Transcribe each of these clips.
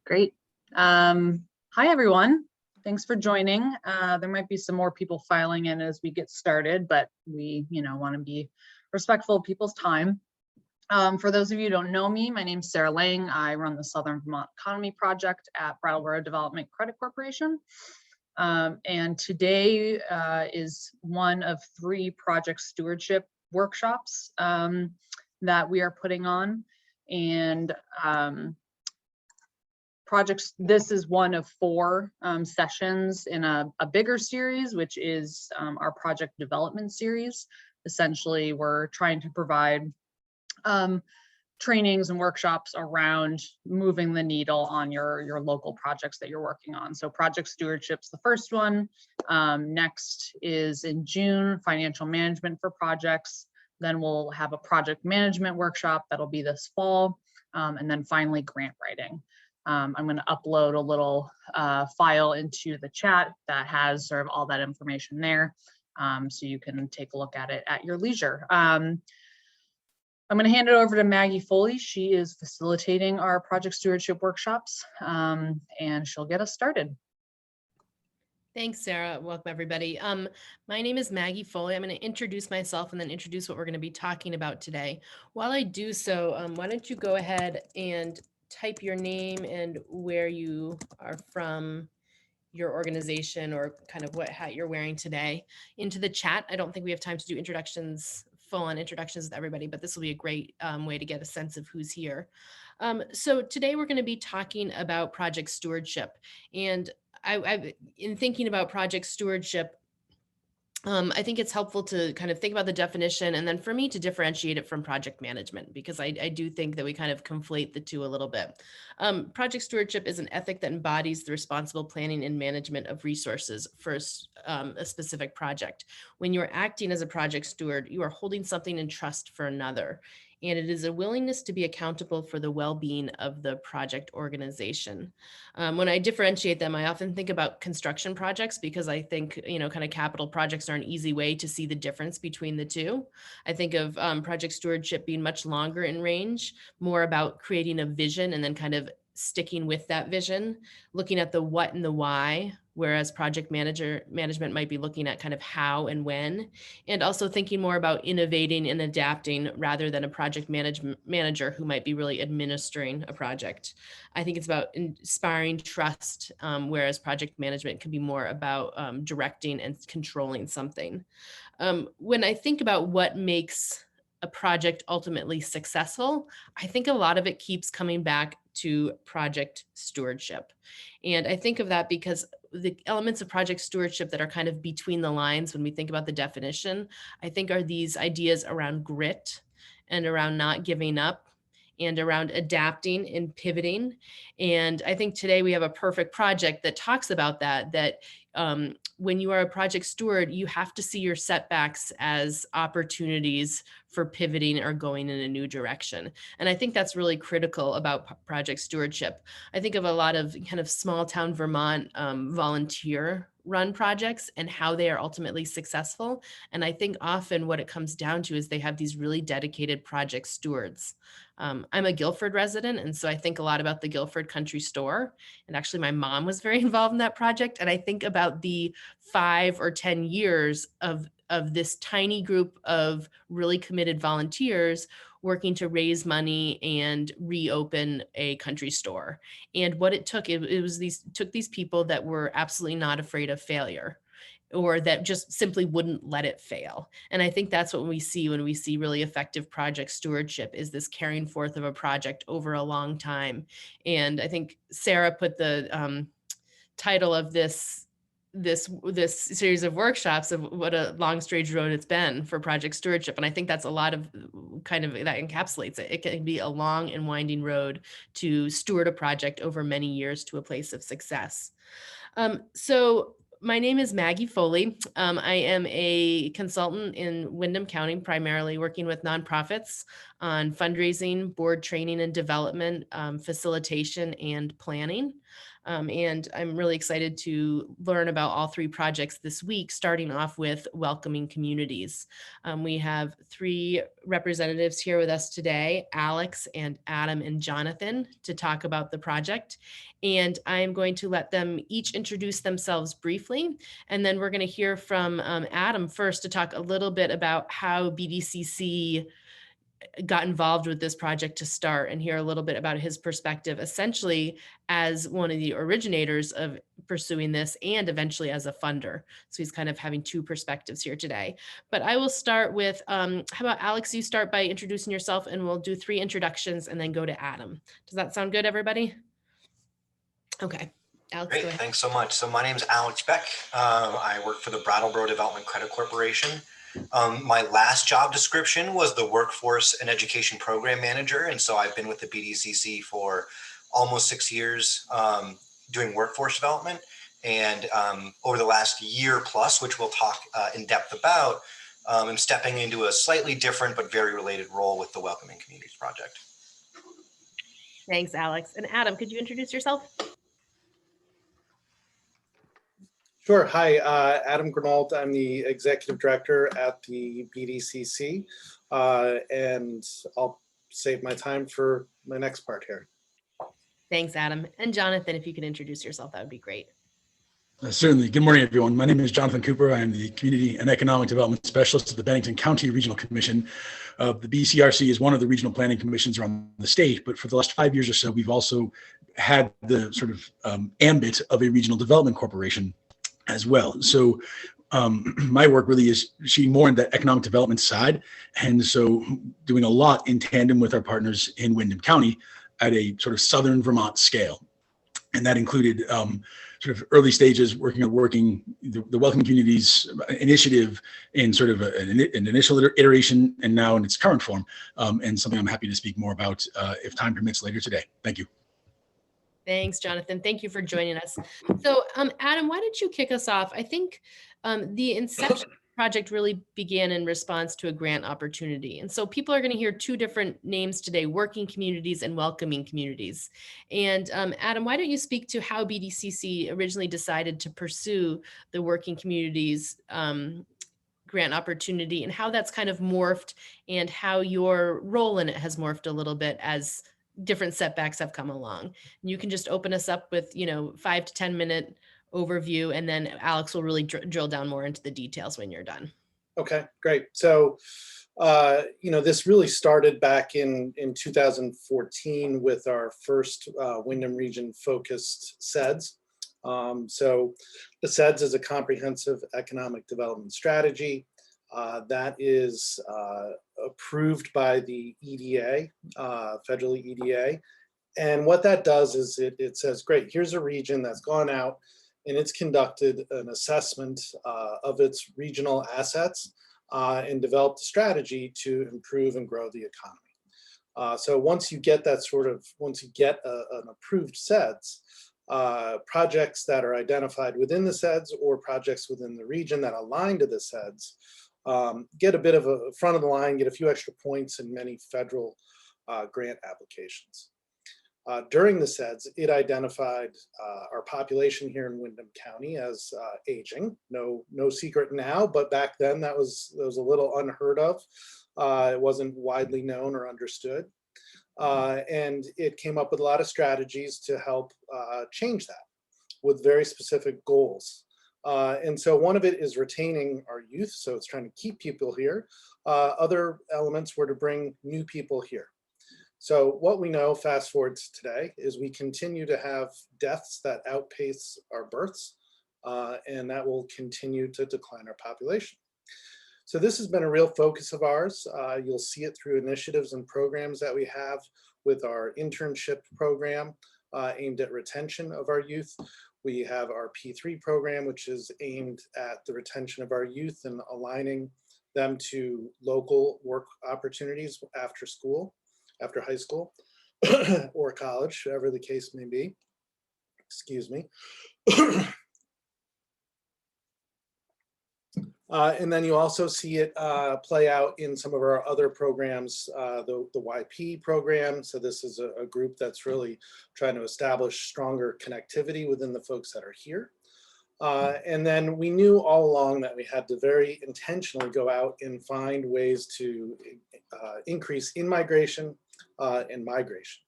Great. Hi, everyone. Thanks for joining. There might be some more people filing in as we get started, but we, want to be respectful of people's time. For those of you who don't know me, my name is Sarah Lang. I run the Southern Vermont Economy Project at Brattleboro Development Credit Corporation. And today is one of 3 project stewardship workshops that we are putting on. And this is one of 4 sessions in a bigger series, which is our project development series. Essentially, we're trying to provide trainings and workshops around moving the needle on your local projects that you're working on. So project stewardship's the first one. Next is in June, financial management for projects. Then we'll have a project management workshop that'll be this fall. And then finally, grant writing. I'm going to upload a little file into the chat that has sort of all that information there, so you can take a look at it at your leisure. I'm going to hand it over to Maggie Foley. She is facilitating our project stewardship workshops, and she'll get us started. Thanks, Sarah. Welcome, everybody. My name is Maggie Foley. I'm going to introduce myself and then introduce what we're going to be talking about today. While I do so, why don't you go ahead and type your name and where you are from, your organization, or kind of what hat you're wearing today into the chat. I don't think we have time to do introductions, full-on introductions with everybody, but this will be a great way to get a sense of who's here. So today we're going to be talking about project stewardship. And I've in thinking about project stewardship, I think it's helpful to kind of think about the definition and then for me to differentiate it from project management, because I do think that we kind of conflate the two a little bit. Project stewardship is an ethic that embodies the responsible planning and management of resources for a specific project. When you're acting as a project steward, you are holding something in trust for another. And it is a willingness to be accountable for the well-being of the project organization. When I differentiate them, I often think about construction projects because I think, kind of capital projects are an easy way to see the difference between the two. I think of project stewardship being much longer in range, more about creating a vision and then kind of sticking with that vision, looking at the what and the why, whereas project management might be looking at kind of how and when, and also thinking more about innovating and adapting rather than a project manager who might be really administering a project. I think it's about inspiring trust, whereas project management can be more about directing and controlling something. When I think about what makes a project ultimately successful, I think a lot of it keeps coming back to project stewardship. And I think of that because the elements of project stewardship that are kind of between the lines when we think about the definition, I think are these ideas around grit and around not giving up and around adapting and pivoting. And I think today we have a perfect project that talks about that when you are a project steward, you have to see your setbacks as opportunities for pivoting or going in a new direction. And I think that's really critical about project stewardship. I think of a lot of kind of small town Vermont volunteer run projects and how they are ultimately successful. And I think often what it comes down to is they have these really dedicated project stewards. I'm a Guilford resident, and so I think a lot about the Guilford Country Store. And actually my mom was very involved in that project. And I think about the 5 or 10 years of this tiny group of really committed volunteers working to raise money and reopen a country store. And what it took, took these people that were absolutely not afraid of failure, or that just simply wouldn't let it fail. And I think that's what we see when we see really effective project stewardship, is this carrying forth of a project over a long time. And I think Sarah put the title of this series of workshops of what a long strange road it's been for project stewardship. And I think that's a lot of kind of that encapsulates it. It can be a long and winding road to steward a project over many years to a place of success. So my name is Maggie Foley. I am a consultant in Windham County, primarily working with nonprofits. on fundraising, board training and development, facilitation, and planning. And I'm really excited to learn about all three projects this week, starting off with welcoming communities. We have three representatives here with us today, Alex and Adam and Jonathan, to talk about the project. And I'm going to let them each introduce themselves briefly. And then we're going to hear from Adam first to talk a little bit about how BDCC got involved with this project to start, and hear a little bit about his perspective, essentially as one of the originators of pursuing this and eventually as a funder. So he's kind of having two perspectives here today. But I will start with, how about Alex, you start by introducing yourself, and we'll do 3 introductions and then go to Adam. Does that sound good, everybody? Okay. Alex, Great, go ahead. thanks so much. So my name is Alex Beck. I work for the Brattleboro Development Credit Corporation. My last job description was the Workforce and Education Program Manager. And so I've been with the BDCC for almost 6 years doing workforce development. And over the last year plus, which we'll talk in depth about, I'm stepping into a slightly different but very related role with the Welcoming Communities Project. Thanks, Alex. And Adam, could you introduce yourself? Sure. Hi, Adam Grunwald. I'm the Executive Director at the BDCC, and I'll save my time for my next part here. Thanks, Adam. And Jonathan, if you could introduce yourself, that would be great. Certainly. Good morning, everyone. My name is Jonathan Cooper. I am the Community and Economic Development Specialist at the Bennington County Regional Commission. The BCRC is one of the regional planning commissions around the state, but for the last 5 years or so, we've also had the sort of ambit of a regional development corporation as well. So my work really is shooting more in the economic development side, and so doing a lot in tandem with our partners in Windham County at a sort of Southern Vermont scale. And that included sort of early stages working the Welcome Communities initiative in sort of an initial iteration, and now in its current form, and something I'm happy to speak more about if time permits later today. Thank you. Thanks, Jonathan. Thank you for joining us. So, Adam, why don't you kick us off? I think the inception project really began in response to a grant opportunity. And so people are going to hear 2 different names today, working communities and welcoming communities. And Adam, why don't you speak to how BDCC originally decided to pursue the working communities grant opportunity, and how that's kind of morphed, and how your role in it has morphed a little bit as different setbacks have come along. And you can just open us up with, 5 to 10 minute overview, and then Alex will really drill down more into the details when you're done. Okay, great. So, this really started back in 2014 with our first Windham region focused SEDS. So the SEDS is a comprehensive economic development strategy that is approved by the EDA, federally EDA. And what that does is it says, great, here's a region that's gone out and it's conducted an assessment of its regional assets and developed a strategy to improve and grow the economy. So once you get an approved SEDS, projects that are identified within the SEDS or projects within the region that align to the SEDS get a bit of a front of the line, get a few extra points in many federal grant applications. During the SEDS, it identified our population here in Windham County as aging. No secret now, but back then that was a little unheard of. It wasn't widely known or understood. And it came up with a lot of strategies to help change that with very specific goals. And so one of it is retaining our youth. So it's trying to keep people here. Other elements were to bring new people here. So what we know, fast forward to today, is we continue to have deaths that outpace our births, and that will continue to decline our population. So this has been a real focus of ours. You'll see it through initiatives and programs that we have with our internship program aimed at retention of our youth. We have our P3 program, which is aimed at the retention of our youth and aligning them to local work opportunities after school, after high school or college, whatever the case may be. Excuse me. And then you also see it play out in some of our other programs, the YP program. So this is a group that's really trying to establish stronger connectivity within the folks that are here. And then we knew all along that we had to very intentionally go out and find ways to increase in-migration and migration.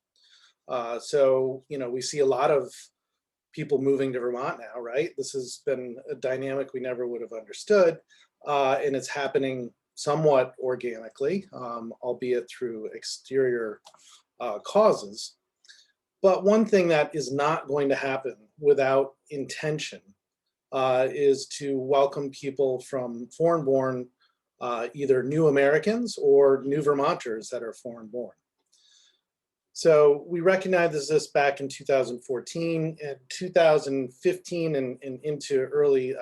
So, you know, we see a lot of people moving to Vermont now, right? This has been a dynamic we never would have understood, and it's happening somewhat organically, albeit through exterior causes. But one thing that is not going to happen without intention is to welcome people from foreign-born, either new Americans or new Vermonters that are foreign-born. So we recognized this back in 2014 and 2015 and into early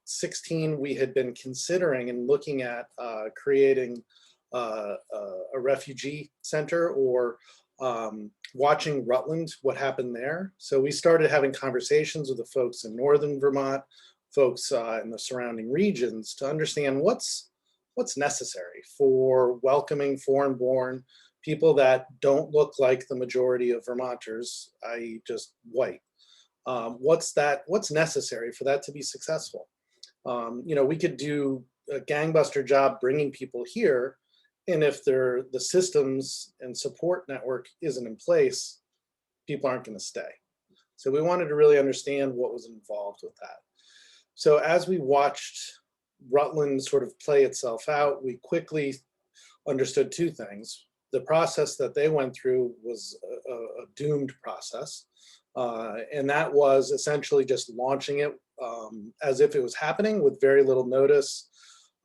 16, we had been considering and looking at creating a refugee center or watching Rutland, what happened there. So we started having conversations with the folks in Northern Vermont, folks in the surrounding regions to understand what's necessary for welcoming foreign-born people that don't look like the majority of Vermonters, i.e. just white. What's necessary for that to be successful? You know, we could do a gangbuster job bringing people here, and if the systems and support network isn't in place, people aren't gonna stay. So we wanted to really understand what was involved with that. So as we watched Rutland sort of play itself out, we quickly understood two things. The process that they went through was a doomed process. And that was essentially just launching it as if it was happening with very little notice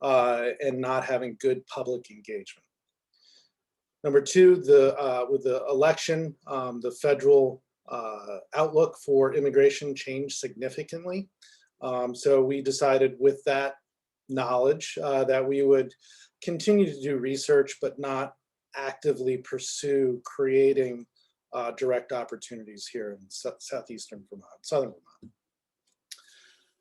and not having good public engagement. Number two, with the election, the federal outlook for immigration changed significantly. So we decided with that knowledge that we would continue to do research, but not actively pursue creating direct opportunities here in southeastern Vermont, southern Vermont.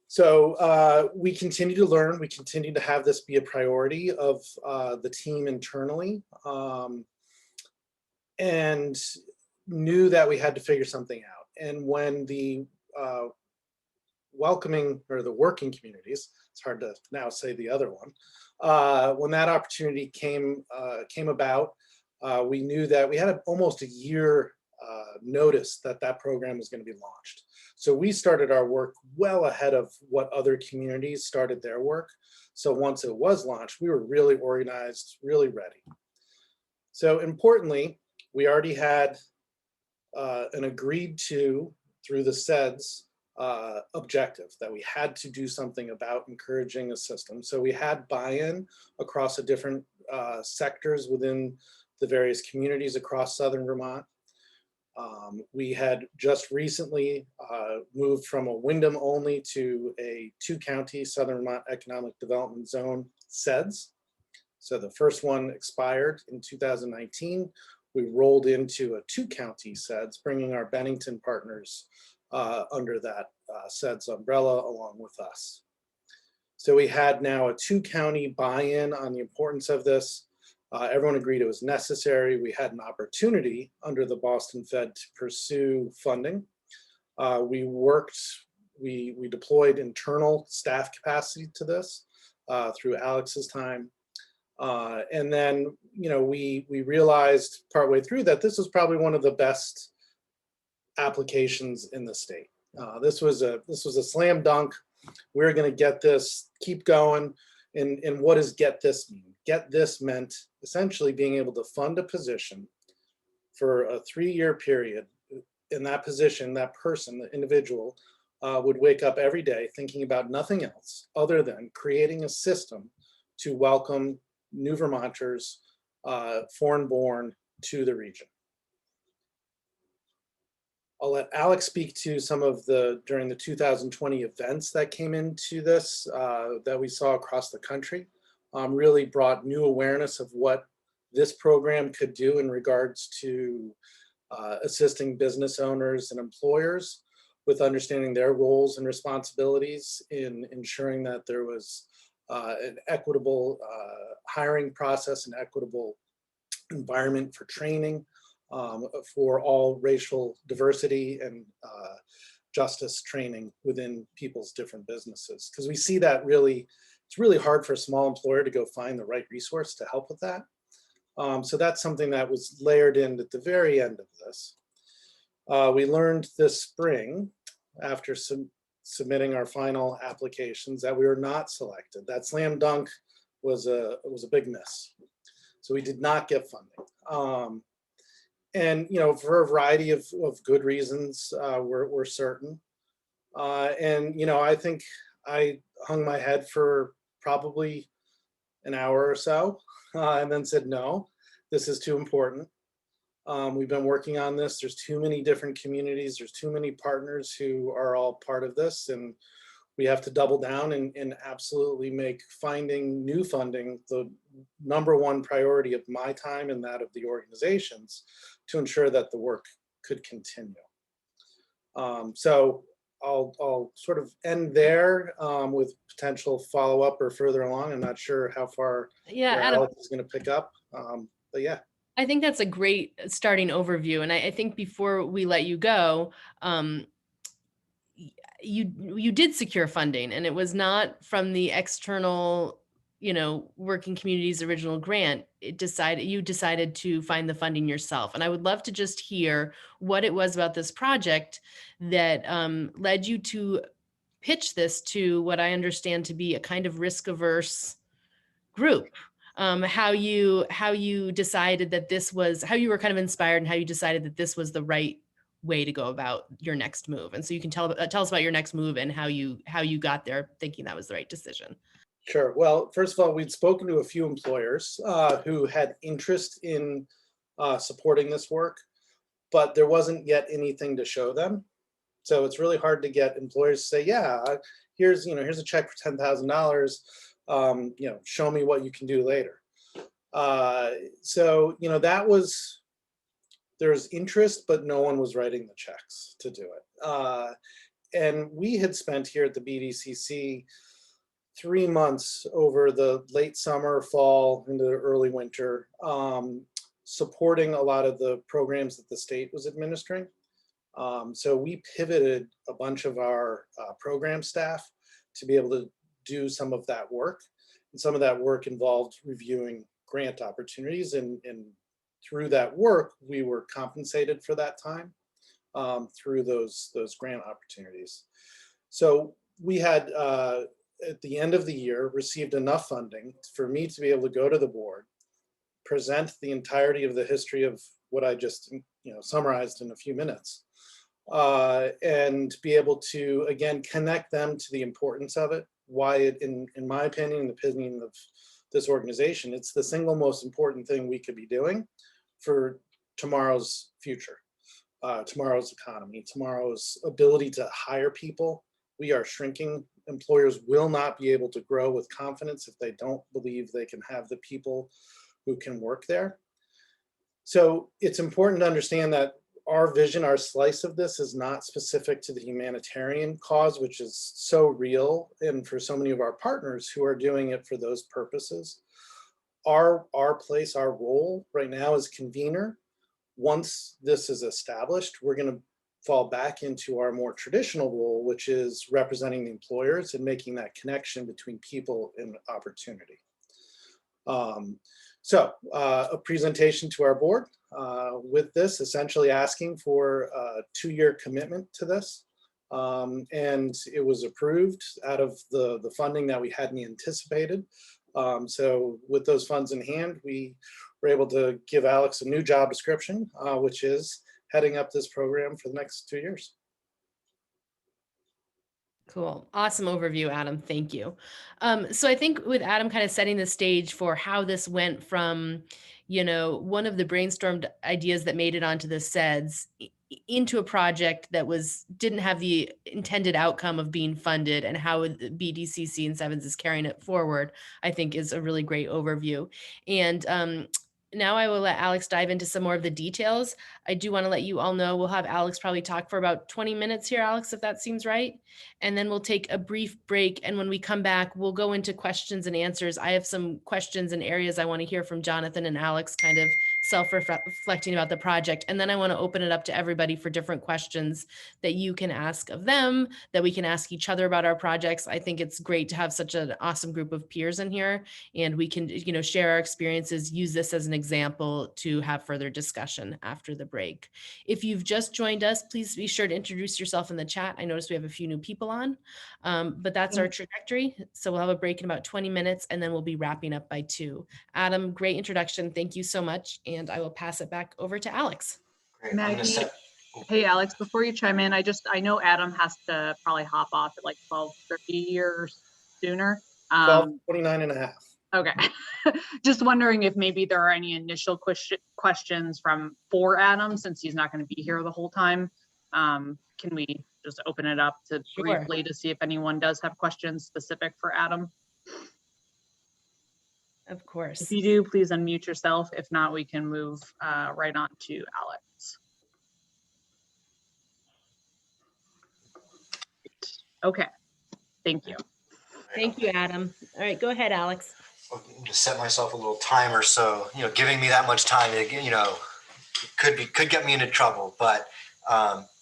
So we continue to learn, we continue to have this be a priority of the team internally, and knew that we had to figure something out. And when the welcoming or the working communities, it's hard to now say the other one, when that opportunity came about, we knew that we had almost a year notice that that program was going to be launched. So we started our work well ahead of what other communities started their work. So once it was launched, we were really organized, really ready. So importantly, we already had an agreed to, through the SEDS, objective that we had to do something about encouraging a system. So we had buy-in across the different sectors within the various communities across southern Vermont. We had just recently moved from a Wyndham only to a 2-county Southern Vermont Economic Development Zone SEDS. So the first one expired in 2019. We rolled into a 2-county SEDS, bringing our Bennington partners under that SEDS umbrella along with us. So we had now a 2-county buy-in on the importance of this. Everyone agreed it was necessary. We had an opportunity under the Boston Fed to pursue funding. We deployed internal staff capacity to this through Alex's time. And then, you know, we realized partway through that this was probably one of the best applications in the state. This was a slam dunk. We're going to get this, keep going. And what does get this mean? Get this meant essentially being able to fund a position for a 3-year period. In that position, that person, the individual, would wake up every day thinking about nothing else other than creating a system to welcome new Vermonters, foreign-born, to the region. I'll let Alex speak to some of during the 2020 events that came into this, that we saw across the country. Really brought new awareness of what this program could do in regards to assisting business owners and employers with understanding their roles and responsibilities in ensuring that there was an equitable hiring process, an equitable environment for training for all racial diversity and justice training within people's different businesses. Because we see that really, it's really hard for a small employer to go find the right resource to help with that. So that's something that was layered in at the very end of this. We learned this spring, after submitting our final applications, that we were not selected. That slam dunk was a big miss. So we did not get funding. And for a variety of good reasons, we're certain. And I think I hung my head for probably an hour or so, and then said, no, this is too important. We've been working on this. There's too many different communities. There's too many partners who are all part of this. And we have to double down and absolutely make finding new funding the #1 priority of my time and that of the organizations to ensure that the work could continue. So I'll sort of end there with potential follow-up or further along. I'm not sure how far Adam, Alex is going to pick up, but yeah. I think that's a great starting overview. And I think before we let you go, you did secure funding, and it was not from the external, Working Communities original grant. You decided to find the funding yourself. And I would love to just hear what it was about this project that led you to pitch this to what I understand to be a kind of risk-averse group. How you decided that this was, how you were kind of inspired, and how you decided that this was the right way to go about your next move. And so you can tell us about your next move and how you got there thinking that was the right decision. Sure. Well, first of all, we'd spoken to a few employers who had interest in supporting this work, but there wasn't yet anything to show them. So it's really hard to get employers to say, yeah, here's a check for $10,000. Show me what you can do later. So there's interest, but no one was writing the checks to do it. And we had spent here at the BDCC 3 months over the late summer, fall, into the early winter, supporting a lot of the programs that the state was administering. So we pivoted a bunch of our program staff to be able to do some of that work. And some of that work involved reviewing grant opportunities. And through that work, we were compensated for that time through those grant opportunities. So we had, at the end of the year, received enough funding for me to be able to go to the board, present the entirety of the history of what I just summarized in a few minutes, and be able to, again, connect them to the importance of it, why it, in my opinion, in the opinion of this organization, it's the single most important thing we could be doing for tomorrow's future, tomorrow's economy, tomorrow's ability to hire people. We are shrinking. Employers will not be able to grow with confidence if they don't believe they can have the people who can work there. So it's important to understand that our vision, our slice of this is not specific to the humanitarian cause, which is so real, and for so many of our partners who are doing it for those purposes. Our place, our role right now is convener. Once this is established, we're going to fall back into our more traditional role, which is representing the employers and making that connection between people and opportunity. So a presentation to our board with this, essentially asking for a 2-year commitment to this. And it was approved out of the funding that we hadn't anticipated. So with those funds in hand, we were able to give Alex a new job description, which is heading up this program for the next 2 years. Cool. Awesome overview, Adam. Thank you. So I think with Adam kind of setting the stage for how this went from, one of the brainstormed ideas that made it onto the SEDS into a project that didn't have the intended outcome of being funded, and how the BDCC and Sevens is carrying it forward, I think is a really great overview. And Now I will let Alex dive into some more of the details. I do want to let you all know we'll have Alex probably talk for about 20 minutes here, Alex, if that seems right. And then we'll take a brief break. And when we come back, we'll go into questions and answers. I have some questions and areas I want to hear from Jonathan and Alex, kind of self-reflecting about the project. And then I want to open it up to everybody for different questions that you can ask of them, that we can ask each other about our projects. I think it's great to have such an awesome group of peers in here, and we can, share our experiences, use this as an example to have further discussion after the break. If you've just joined us, please be sure to introduce yourself in the chat. I noticed we have a few new people on, but that's our trajectory. So we'll have a break in about 20 minutes and then we'll be wrapping up by 2. Adam, great introduction. Thank you so much. And I will pass it back over to Alex. Great. I'm gonna Maggie, set. hey Alex, before you chime in, I know Adam has to probably hop off at like 12:30 or sooner. 12:29 and a half. Okay. Just wondering if maybe there are any initial questions for Adam, since he's not going to be here the whole time. Can we just open it up to briefly to see if anyone does have questions specific for Adam? Of course. If you do, please unmute yourself. If not, we can move right on to Alex. Okay. Thank you. Thank you, Adam. All right, go ahead, Alex. I'll just set myself a little timer, so giving me that much time, could get me into trouble. But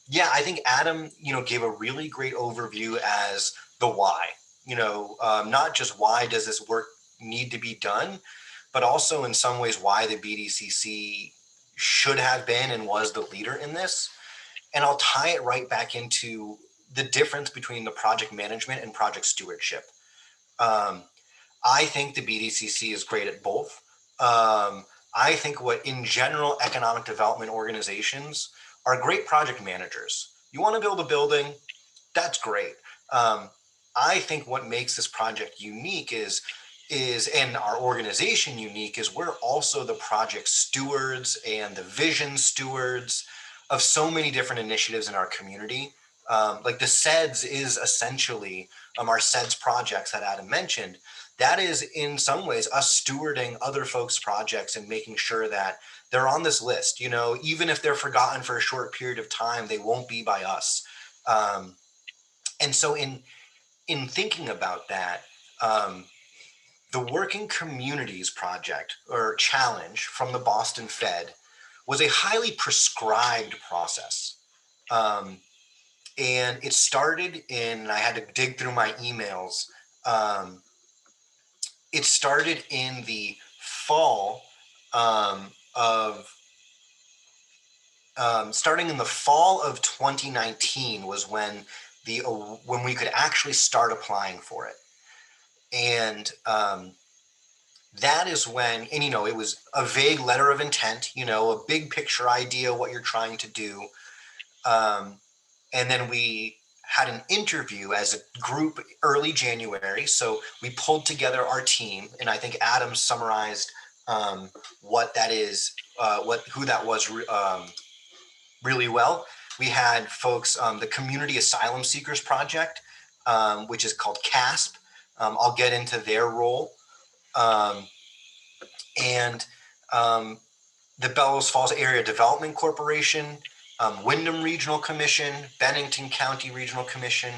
yeah, I think Adam, gave a really great overview as the why. Not just why does this work need to be done, but also in some ways why the BDCC should have been and was the leader in this. And I'll tie it right back into the difference between the project management and project stewardship. I think the BDCC is great at both. I think what in general economic development organizations are great project managers. You want to build a building, that's great. I think what makes this project unique is and our organization unique is we're also the project stewards and the vision stewards of so many different initiatives in our community. Like the SEDS is essentially our SEDS projects that Adam mentioned. That is in some ways us stewarding other folks' projects and making sure that they're on this list. Even if they're forgotten for a short period of time, they won't be by us. And so in thinking about that, the Working Communities Project or Challenge from the Boston Fed was a highly prescribed process. And it started I had to dig through my emails. It started in the fall starting in the fall of 2019 was when we could actually start applying for it. And that is when, it was a vague letter of intent, a big picture idea, what you're trying to do. And then we had an interview as a group early January. So we pulled together our team, and I think Adam summarized what that is, who that was really well. We had folks, the Community Asylum Seekers Project, which is called CASP. I'll get into their role. And the Bellows Falls Area Development Corporation, Windham Regional Commission, Bennington County Regional Commission,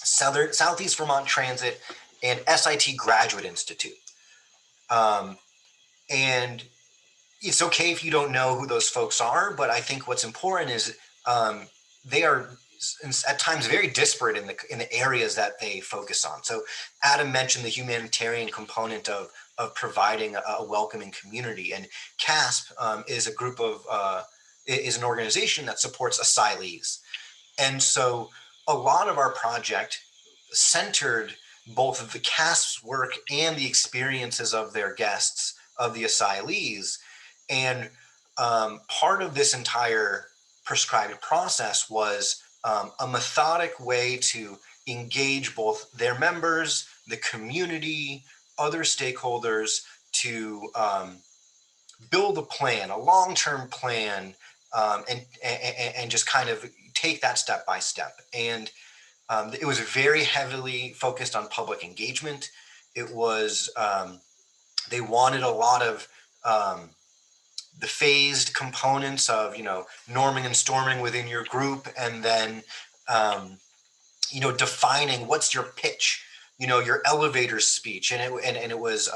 Southeast Vermont Transit, and SIT Graduate Institute. And it's okay if you don't know who those folks are, but I think what's important is they are at times very disparate in the areas that they focus on. So Adam mentioned the humanitarian component of providing a welcoming community, and CASP is a group of is an organization that supports asylees. And so a lot of our project centered both of the CASP's work and the experiences of their guests, of the asylees. And part of this entire prescribed process was a methodic way to engage both their members, the community, other stakeholders to build a plan, a long-term plan, and just kind of take that step by step. And it was very heavily focused on public engagement. It was They wanted a lot of the phased components of, norming and storming within your group, and then, defining what's your pitch, your elevator speech. And it was,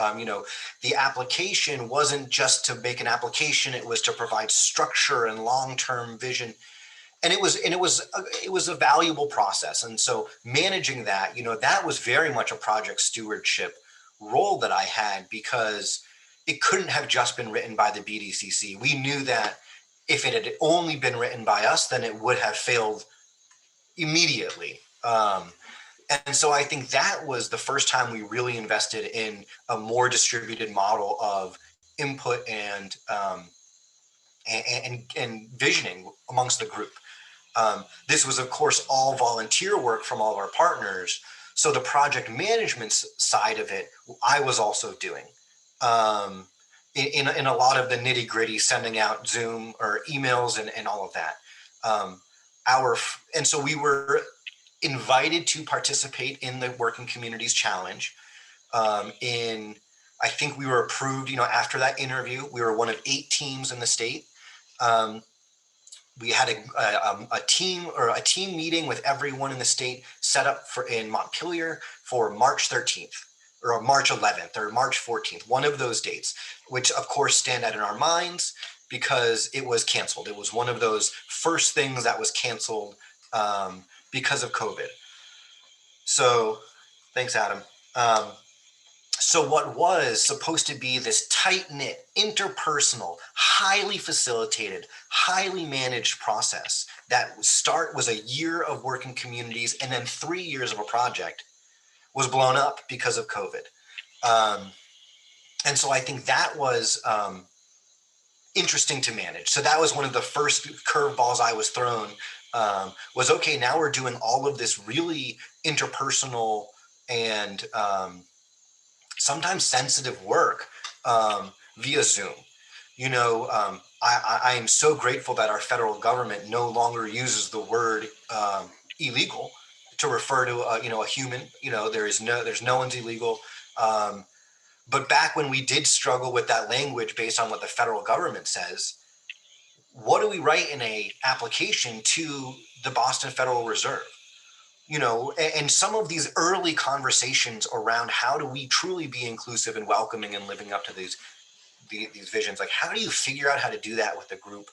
the application wasn't just to make an application, it was to provide structure and long-term vision. And it was a valuable process. And so managing that, that was very much a project stewardship role that I had, because it couldn't have just been written by the BDCC. We knew that if it had only been written by us, then it would have failed immediately. And so I think that was the first time we really invested in a more distributed model of input and visioning amongst the group. This was, of course, all volunteer work from all of our partners. So the project management side of it, I was also doing. In a lot of the nitty gritty, sending out Zoom or emails and all of that. And so we were invited to participate in the Working Communities Challenge. I think we were approved, after that interview. We were one of 8 teams in the state. We had a team meeting with everyone in the state set up in Montpelier for March 13th. Or March 11th or March 14th, one of those dates, which of course stand out in our minds because it was canceled. It was one of those first things that was canceled because of COVID. So thanks, Adam. So what was supposed to be this tight-knit, interpersonal, highly facilitated, highly managed process that was a year of working communities and then 3 years of a project was blown up because of COVID. And so I think that was interesting to manage. So that was one of the first curveballs I was thrown, was, okay, now we're doing all of this really interpersonal and sometimes sensitive work via Zoom. I am so grateful that our federal government no longer uses the word illegal to refer to a human. There's no one's illegal. But back when we did struggle with that language based on what the federal government says, what do we write in a application to the Boston Federal Reserve? And some of these early conversations around how do we truly be inclusive and welcoming and living up to these visions, like how do you figure out how to do that with a group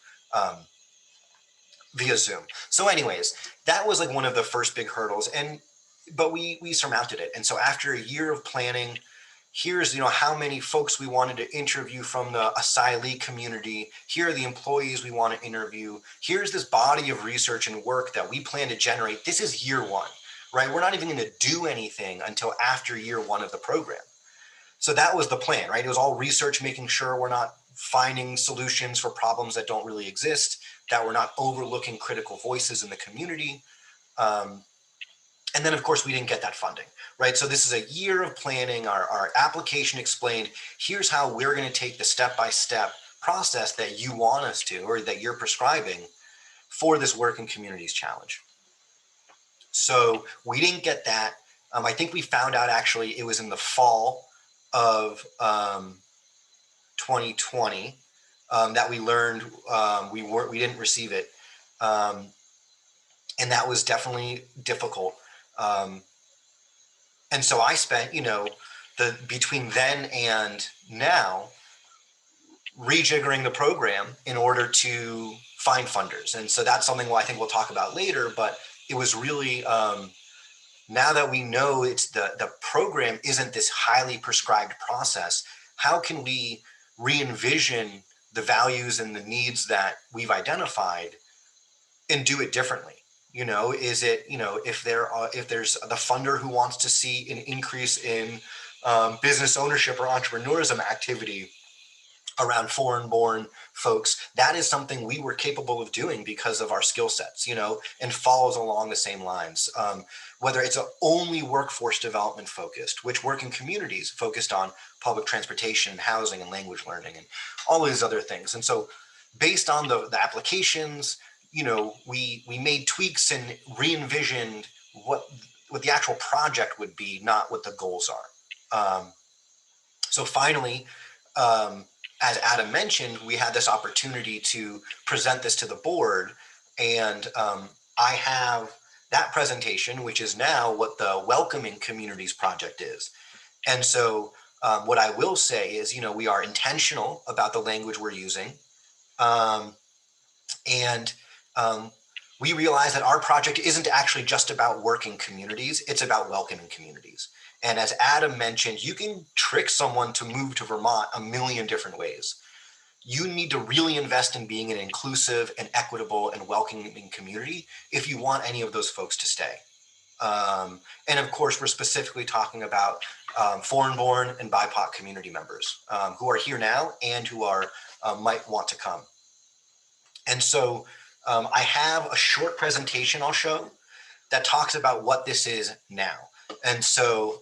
via Zoom? So anyways, that was like one of the first big hurdles, but we surmounted it. And so after a year of planning, here's how many folks we wanted to interview from the asylee community. Here are the employees we want to interview. Here's this body of research and work that we plan to generate. This is year 1, right? We're not even going to do anything until after year 1 of the program. So that was the plan, right? It was all research, making sure we're not finding solutions for problems that don't really exist, that we're not overlooking critical voices in the community. And then, of course, we didn't get that funding, right? So this is a year of planning. Our application explained, here's how we're going to take the step-by-step process that you want us to, or that you're prescribing for this Working Communities Challenge. So we didn't get that. I think we found out, actually, it was in the fall of 2020 that we learned we didn't receive it. And that was definitely difficult. And so I spent, between then and now, rejiggering the program in order to find funders. And so that's something I think we'll talk about later, but it was really, now that we know the program isn't this highly prescribed process, how can we re-envision the values and the needs that we've identified and do it differently? Is it, if there's the funder who wants to see an increase in business ownership or entrepreneurism activity around foreign-born folks, that is something we were capable of doing because of our skill sets, and follows along the same lines. Whether it's only workforce development focused, which Working Communities focused on public transportation, housing, and language learning, and all these other things. And so based on the applications, we made tweaks and re-envisioned what the actual project would be, not what the goals are. So finally, as Adam mentioned, we had this opportunity to present this to the board, and I have that presentation, which is now what the Welcoming Communities Project is. And so what I will say is, we are intentional about the language we're using. And we realize that our project isn't actually just about working communities, it's about welcoming communities. And as Adam mentioned, you can trick someone to move to Vermont a million different ways. You need to really invest in being an inclusive and equitable and welcoming community if you want any of those folks to stay. And of course, we're specifically talking about foreign-born and BIPOC community members who are here now and who are might want to come. And so I have a short presentation I'll show that talks about what this is now. And so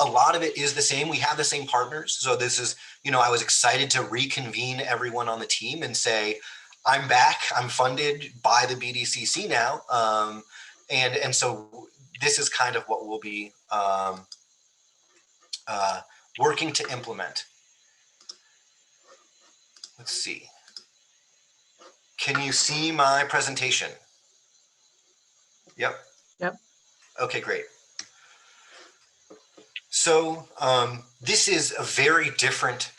a lot of it is the same. We have the same partners. So this is, I was excited to reconvene everyone on the team and say, I'm back, I'm funded by the BDCC now. And so this is kind of what we'll be working to implement. Let's see. Can you see my presentation? Yep. Yep. Okay, great. So this is a very different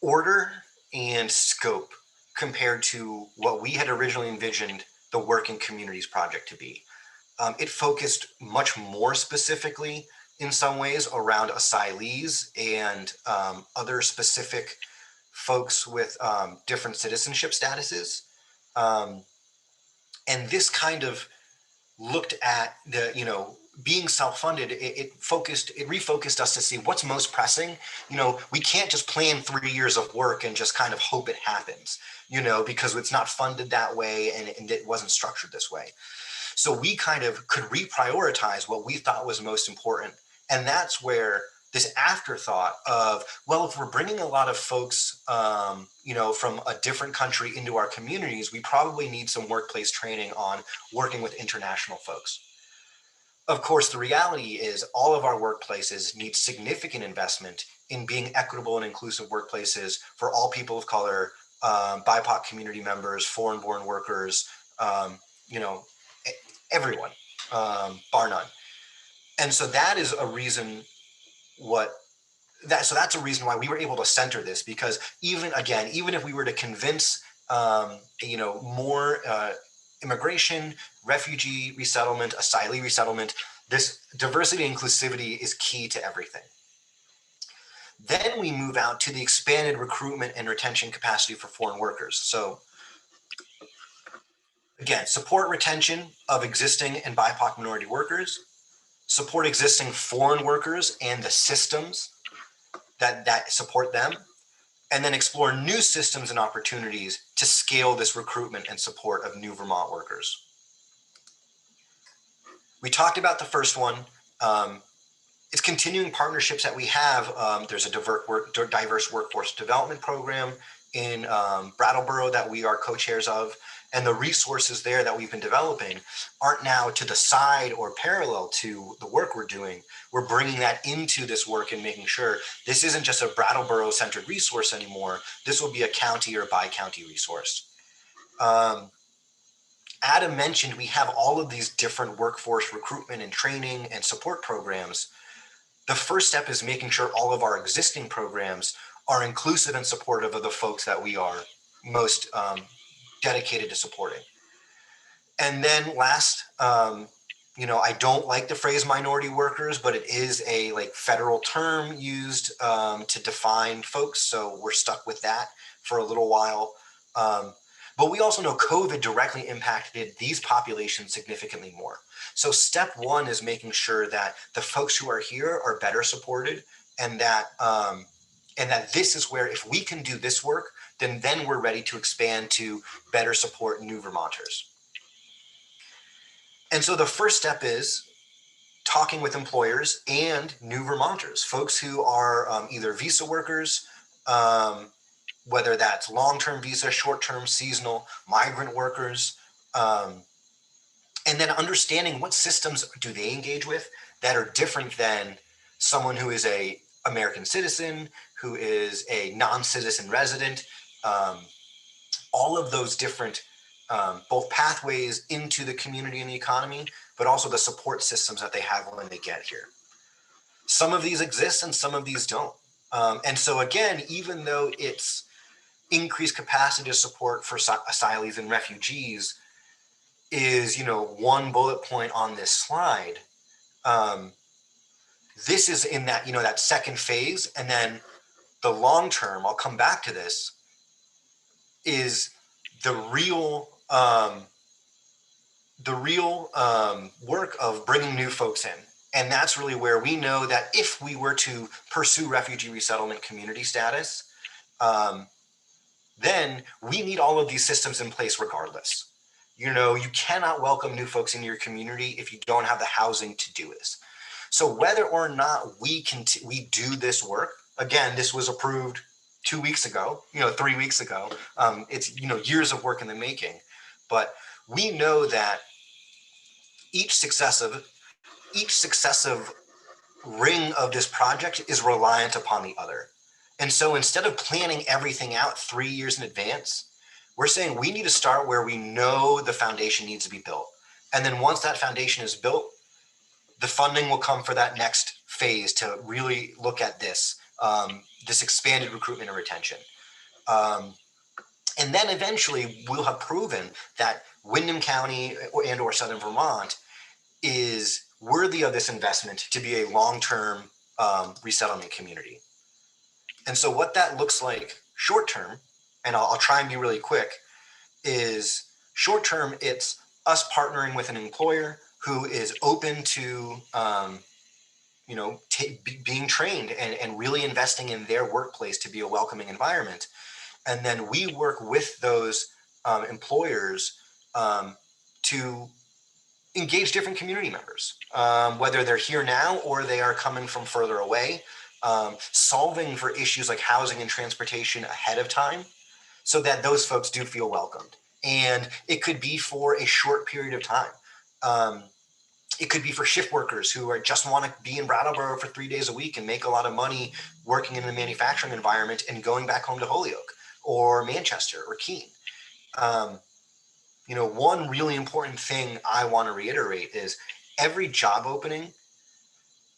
order and scope compared to what we had originally envisioned the Working Communities Project to be. It focused much more specifically in some ways around asylees and other specific folks with different citizenship statuses. And this kind of looked at the, being self-funded, it refocused us to see what's most pressing. We can't just plan 3 years of work and just kind of hope it happens, because it's not funded that way and it wasn't structured this way. So we kind of could reprioritize what we thought was most important. And that's where this afterthought of, well, if we're bringing a lot of folks, from a different country into our communities, we probably need some workplace training on working with international folks. Of course, the reality is all of our workplaces need significant investment in being equitable and inclusive workplaces for all people of color, BIPOC community members, foreign-born workers, everyone, bar none. And so that is a reason that's a reason why we were able to center this, because even if we were to convince, more immigration, refugee resettlement, asylee resettlement, this diversity and inclusivity is key to everything. Then we move out to the expanded recruitment and retention capacity for foreign workers. So again, support retention of existing and BIPOC minority workers, support existing foreign workers and the systems that support them, and then explore new systems and opportunities to scale this recruitment and support of new Vermont workers. We talked about the first one. It's continuing partnerships that we have. There's a diverse workforce development program in Brattleboro that we are co-chairs of. And the resources there that we've been developing aren't now to the side or parallel to the work we're doing. We're bringing that into this work and making sure this isn't just a Brattleboro-centered resource anymore. This will be a county or bi-county resource. Adam mentioned we have all of these different workforce recruitment and training and support programs. The first step is making sure all of our existing programs are inclusive and supportive of the folks that we are most dedicated to supporting. And then last, I don't like the phrase minority workers, but it is a federal term used to define folks. So we're stuck with that for a little while. But we also know COVID directly impacted these populations significantly more. So step one is making sure that the folks who are here are better supported, and that this is where, if we can do this work, then we're ready to expand to better support new Vermonters. And so the first step is talking with employers and new Vermonters, folks who are either visa workers, whether that's long-term visa, short-term, seasonal, migrant workers, and then understanding what systems do they engage with that are different than someone who is a American citizen, who is a non-citizen resident, all of those different both pathways into the community and the economy, but also the support systems that they have when they get here. Some of these exist and some of these don't. And so again, even though it's increased capacity to support for asylees and refugees is, one bullet point on this slide, this is in that, that second phase. And then the long term, I'll come back to this, is the real work of bringing new folks in. And that's really where we know that if we were to pursue refugee resettlement community status, then we need all of these systems in place regardless. You cannot welcome new folks into your community if you don't have the housing to do this. So whether or not we do this work, again, this was approved 2 weeks ago, 3 weeks ago. It's, years of work in the making, but we know that each successive ring of this project is reliant upon the other. And so instead of planning everything out 3 years in advance, we're saying we need to start where we know the foundation needs to be built. And then once that foundation is built, the funding will come for that next phase to really look at this expanded recruitment and retention. And then eventually we'll have proven that Windham County or Southern Vermont is worthy of this investment to be a long-term resettlement community. And so what that looks like short-term, and I'll try and be really quick, is short-term, it's us partnering with an employer who is open to being trained and really investing in their workplace to be a welcoming environment. And then we work with those employers to engage different community members, whether they're here now or they are coming from further away, solving for issues like housing and transportation ahead of time so that those folks do feel welcomed. And it could be for a short period of time. It could be for shift workers who just want to be in Brattleboro for 3 days a week and make a lot of money working in the manufacturing environment and going back home to Holyoke or Manchester or Keene. One really important thing I want to reiterate is every job opening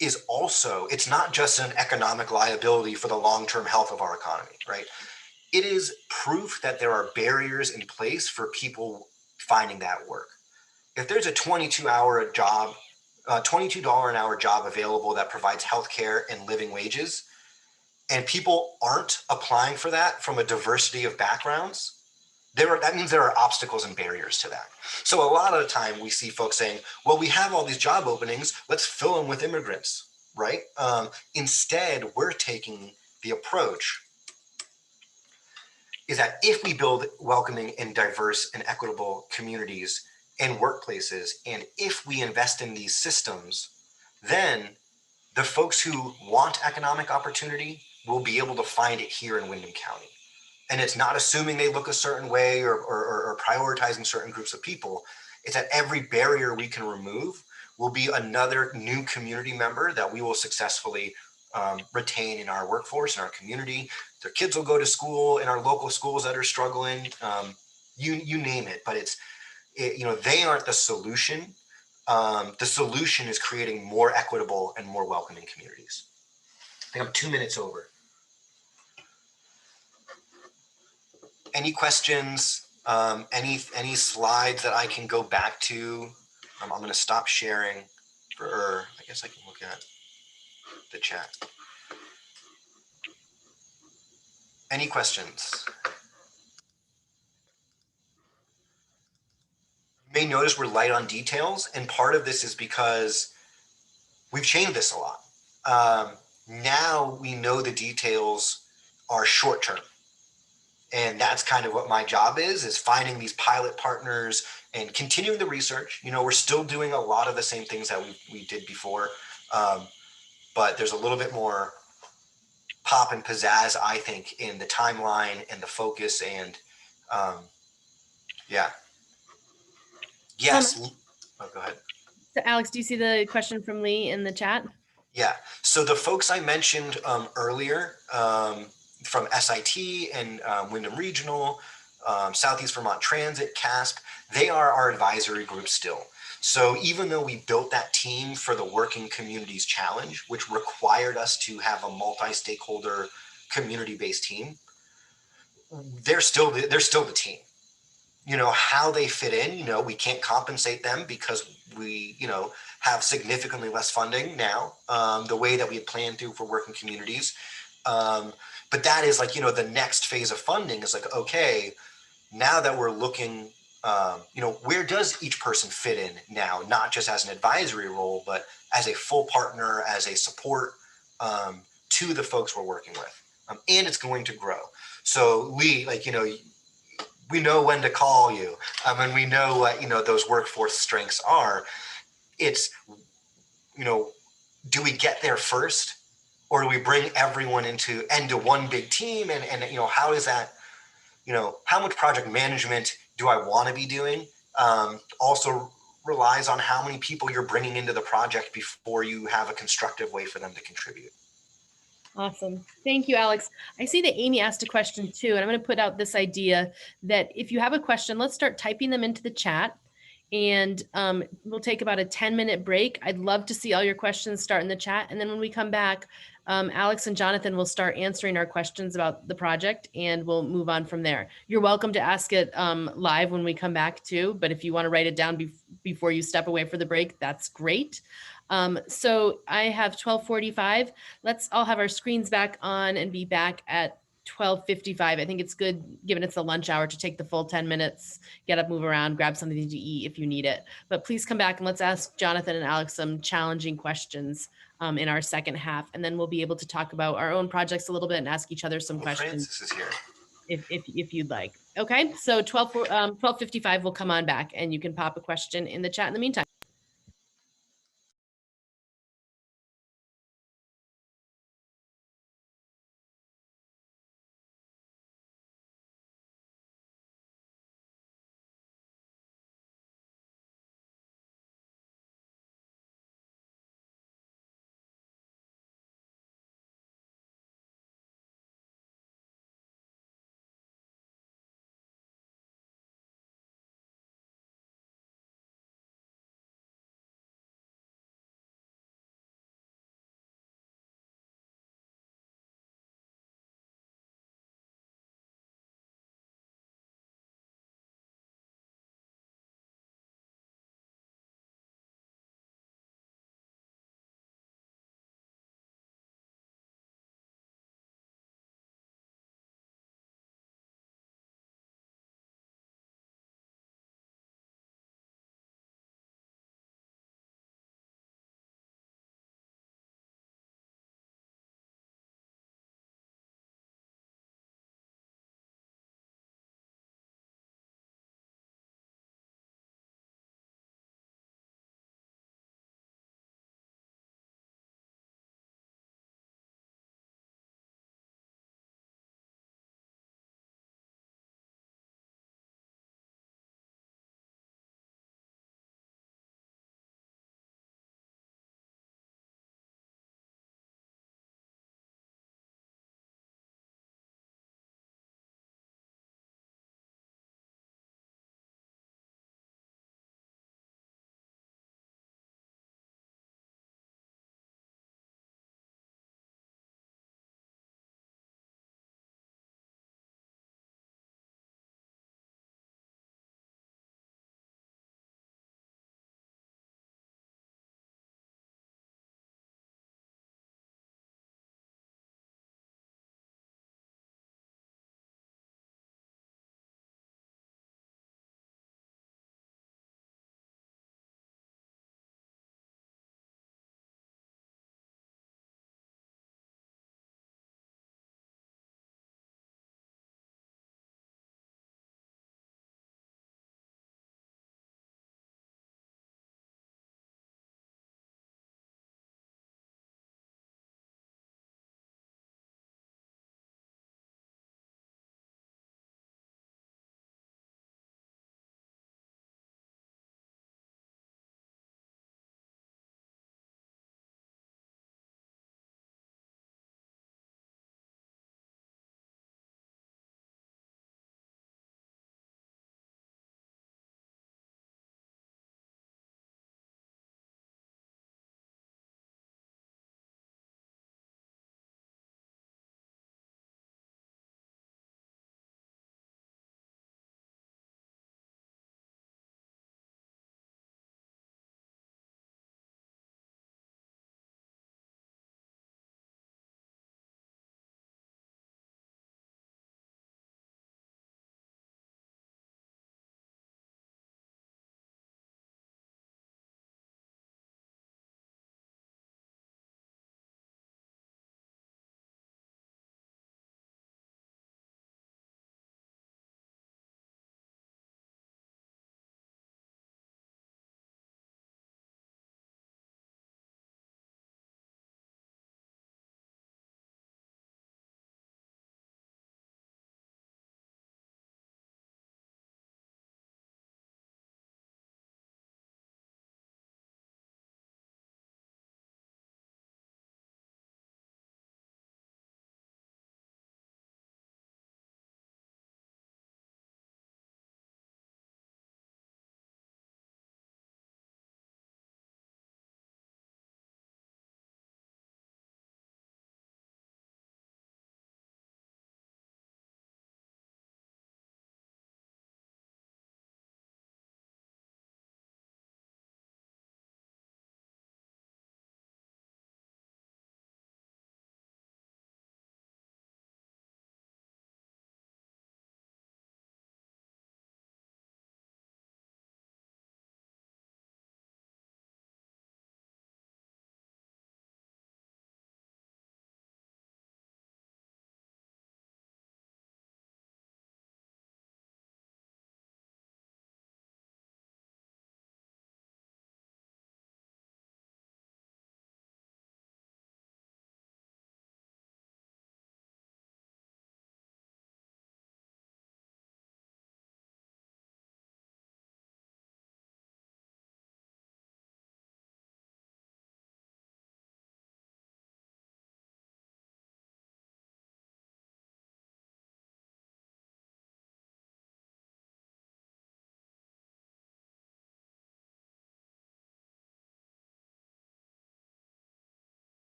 is also, it's not just an economic liability for the long-term health of our economy, right? It is proof that there are barriers in place for people finding that work. If there's a $22 an hour job available that provides healthcare and living wages, and people aren't applying for that from a diversity of backgrounds, that means there are obstacles and barriers to that. So a lot of the time we see folks saying, well, we have all these job openings, let's fill them with immigrants, right? Instead, we're taking the approach is that if we build welcoming and diverse and equitable communities and workplaces, and if we invest in these systems, then the folks who want economic opportunity will be able to find it here in Windham County. And it's not assuming they look a certain way or prioritizing certain groups of people. It's that every barrier we can remove will be another new community member that we will successfully retain in our workforce, in our community. Their kids will go to school in our local schools that are struggling. You name it, but they aren't the solution. The solution is creating more equitable and more welcoming communities. I think I'm 2 minutes over. Any questions? Any slides that I can go back to? I'm going to stop sharing. I guess I can look at the chat. Any questions? You may notice we're light on details, and part of this is because we've changed this a lot. Now we know the details are short term. And that's kind of what my job is finding these pilot partners and continuing the research. We're still doing a lot of the same things that we did before, but there's a little bit more pop and pizzazz, I think, in the timeline and the focus and yeah. Yes. Oh, go ahead. So Alex, do you see the question from Lee in the chat? Yeah. So the folks I mentioned earlier from SIT and Wyndham Regional, Southeast Vermont Transit, CASP, they are our advisory group still. So even though we built that team for the Working Communities Challenge, which required us to have a multi-stakeholder community-based team, they're still the team. You know, how they fit in, you know, we can't compensate them because we, you know, have significantly less funding now, the way that we had planned to for working communities. But that is like, you know, the next phase of funding is like, okay, now that we're looking, you know, where does each person fit in now, not just as an advisory role, but as a full partner, as a support to the folks we're working with. And it's going to grow. So we, like, you know, we know when to call you, and we know what, you know, those workforce strengths are. It's, you know, do we get there first, or do we bring everyone into one big team? And you know, how is that, you know, how much project management do I want to be doing? Also relies on how many people you're bringing into the project before you have a constructive way for them to contribute. Awesome. Thank you, Alex. I see that Amy asked a question too, and I'm going to put out this idea that if you have a question, let's start typing them into the chat, and we'll take about a 10-minute break. I'd love to see all your questions start in the chat. And then when we come back, Alex and Jonathan will start answering our questions about the project, and we'll move on from there. You're welcome to ask it live when we come back too, but if you want to write it down before you step away for the break, that's great. So I have 12:45. Let's all have our screens back on and be back at 12:55. I think it's good, given it's the lunch hour, to take the full 10 minutes, get up, move around, grab something to eat if you need it. But please come back and let's ask Jonathan and Alex some challenging questions in our second half. And then we'll be able to talk about our own projects a little bit and ask each other some questions. Francis is here. If you'd like. Okay, so 12:55 will come on back, and you can pop a question in the chat in the meantime.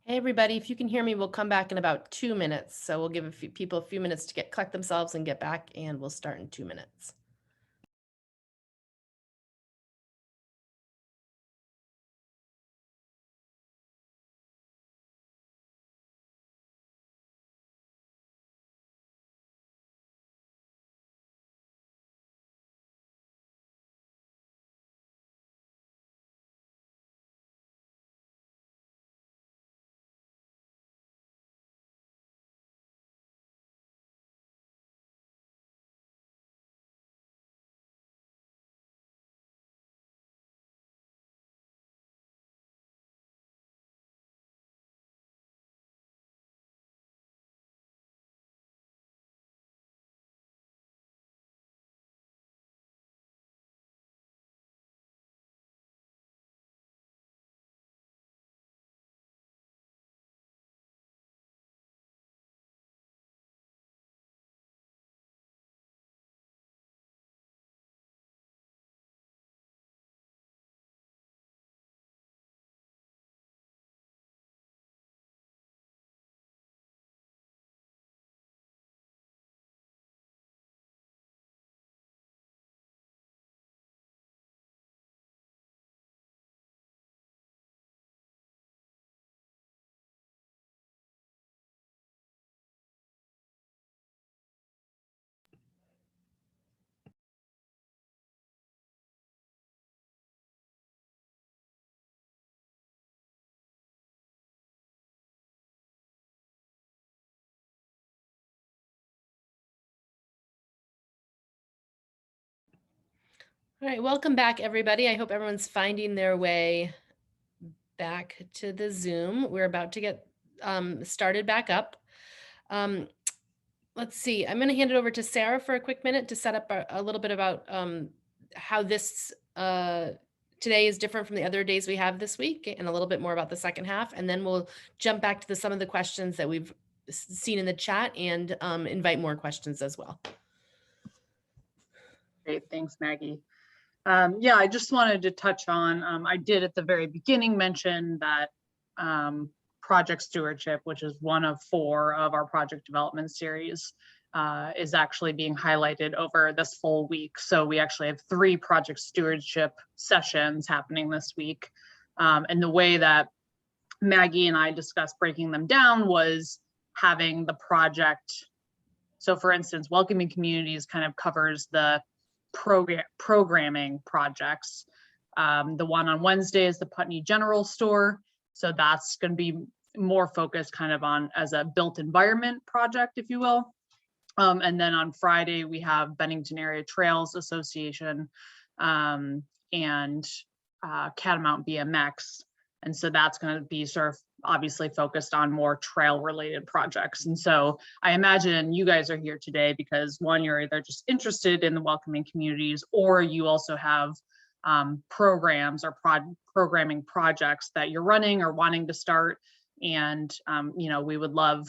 Hey, everybody, if you can hear me, we'll come back in about 2 minutes. So we'll give people a few minutes to collect themselves and get back, and we'll start in 2 minutes. All right, welcome back, everybody. I hope everyone's finding their way back to the Zoom. We're about to get started back up. Let's see, I'm going to hand it over to Sarah for a quick minute to set up a little bit about how this today is different from the other days we have this week, and a little bit more about the second half. And then we'll jump back to some of the questions that we've seen in the chat and invite more questions as well. Great, thanks, Maggie. Yeah, I just wanted to touch on, I did at the very beginning mention that project stewardship, which is one of 4 of our project development series, is actually being highlighted over this full week. So we actually have 3 project stewardship sessions happening this week. And the way that Maggie and I discussed breaking them down was having the project. So for instance, welcoming communities kind of covers the programming projects. The one on Wednesday is the Putney General Store. So that's going to be more focused kind of on as a built environment project, if you will. And then on Friday, we have Bennington Area Trails Association and Catamount BMX. And so that's going to be sort of obviously focused on more trail related projects. And so I imagine you guys are here today because one, you're either just interested in the welcoming communities, or you also have programs or programming projects that you're running or wanting to start. And, you know, we would love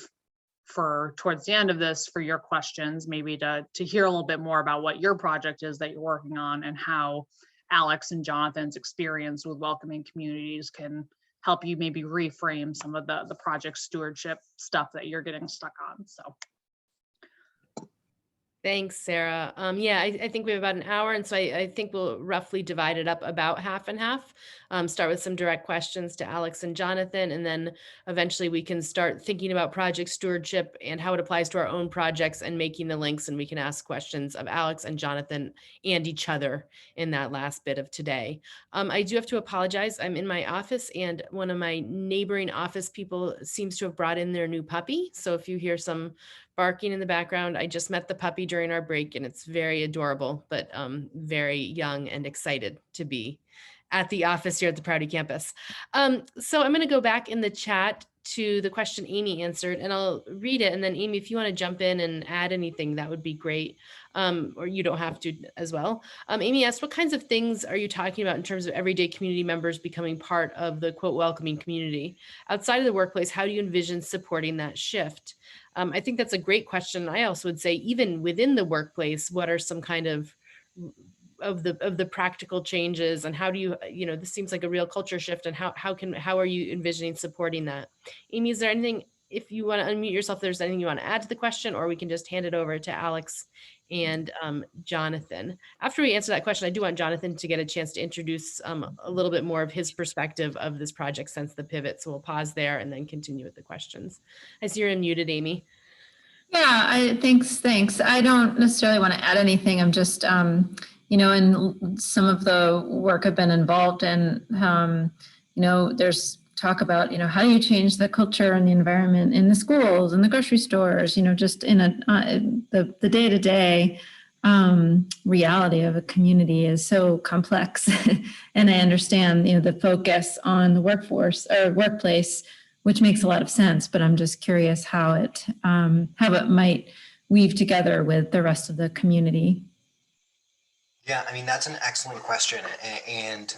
for towards the end of this for your questions, maybe to hear a little bit more about what your project is that you're working on and how Alex and Jonathan's experience with welcoming communities can help you maybe reframe some of the project stewardship stuff that you're getting stuck on. So. Thanks, Sarah. Yeah, I think we have about an hour, and so I think we'll roughly divide it up about half and half. Start with some direct questions to Alex and Jonathan, and then eventually we can start thinking about project stewardship and how it applies to our own projects and making the links, and we can ask questions of Alex and Jonathan and each other in that last bit of today. I do have to apologize. I'm in my office, and one of my neighboring office people seems to have brought in their new puppy. So if you hear some barking in the background, I just met the puppy during our break, and it's very adorable, but very young and excited to be at the office here at the Prouty campus. So I'm going to go back in the chat to the question Amy answered, and I'll read it. And then Amy, if you want to jump in and add anything, that would be great. Or you don't have to as well. Amy asked, what kinds of things are you talking about in terms of everyday community members becoming part of the quote welcoming community? Outside of the workplace, how do you envision supporting that shift? I think that's a great question. I also would say even within the workplace, what are some kind of of the practical changes, and how do you, this seems like a real culture shift, and how are you envisioning supporting that? Amy, is there anything, if you want to unmute yourself, if there's anything you want to add to the question, or we can just hand it over to Alex and Jonathan. After we answer that question, I do want Jonathan to get a chance to introduce a little bit more of his perspective of this project since the pivot. So we'll pause there and then continue with the questions. I see you're unmuted, Amy. Yeah, thanks. I don't necessarily want to add anything. I'm just, in some of the work I've been involved in, there's talk about, how do you change the culture and the environment in the schools and the grocery stores, just in the day-to-day reality of a community is so complex. And I understand, the focus on the workforce or workplace, which makes a lot of sense, but I'm just curious how it might weave together with the rest of the community. Yeah, I mean, that's an excellent question. And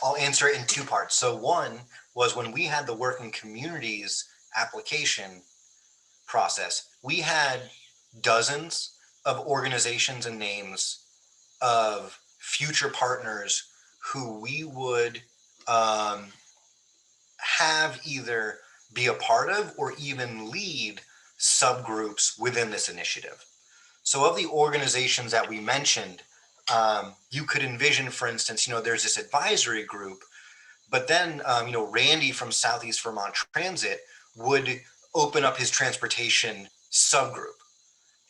I'll answer it in two parts. So one was when we had the Working Communities application process, we had dozens of organizations and names of future partners who we would have either be a part of or even lead subgroups within this initiative. So of the organizations that we mentioned, you could envision, for instance, there's this advisory group, but then, Randy from Southeast Vermont Transit would open up his transportation subgroup.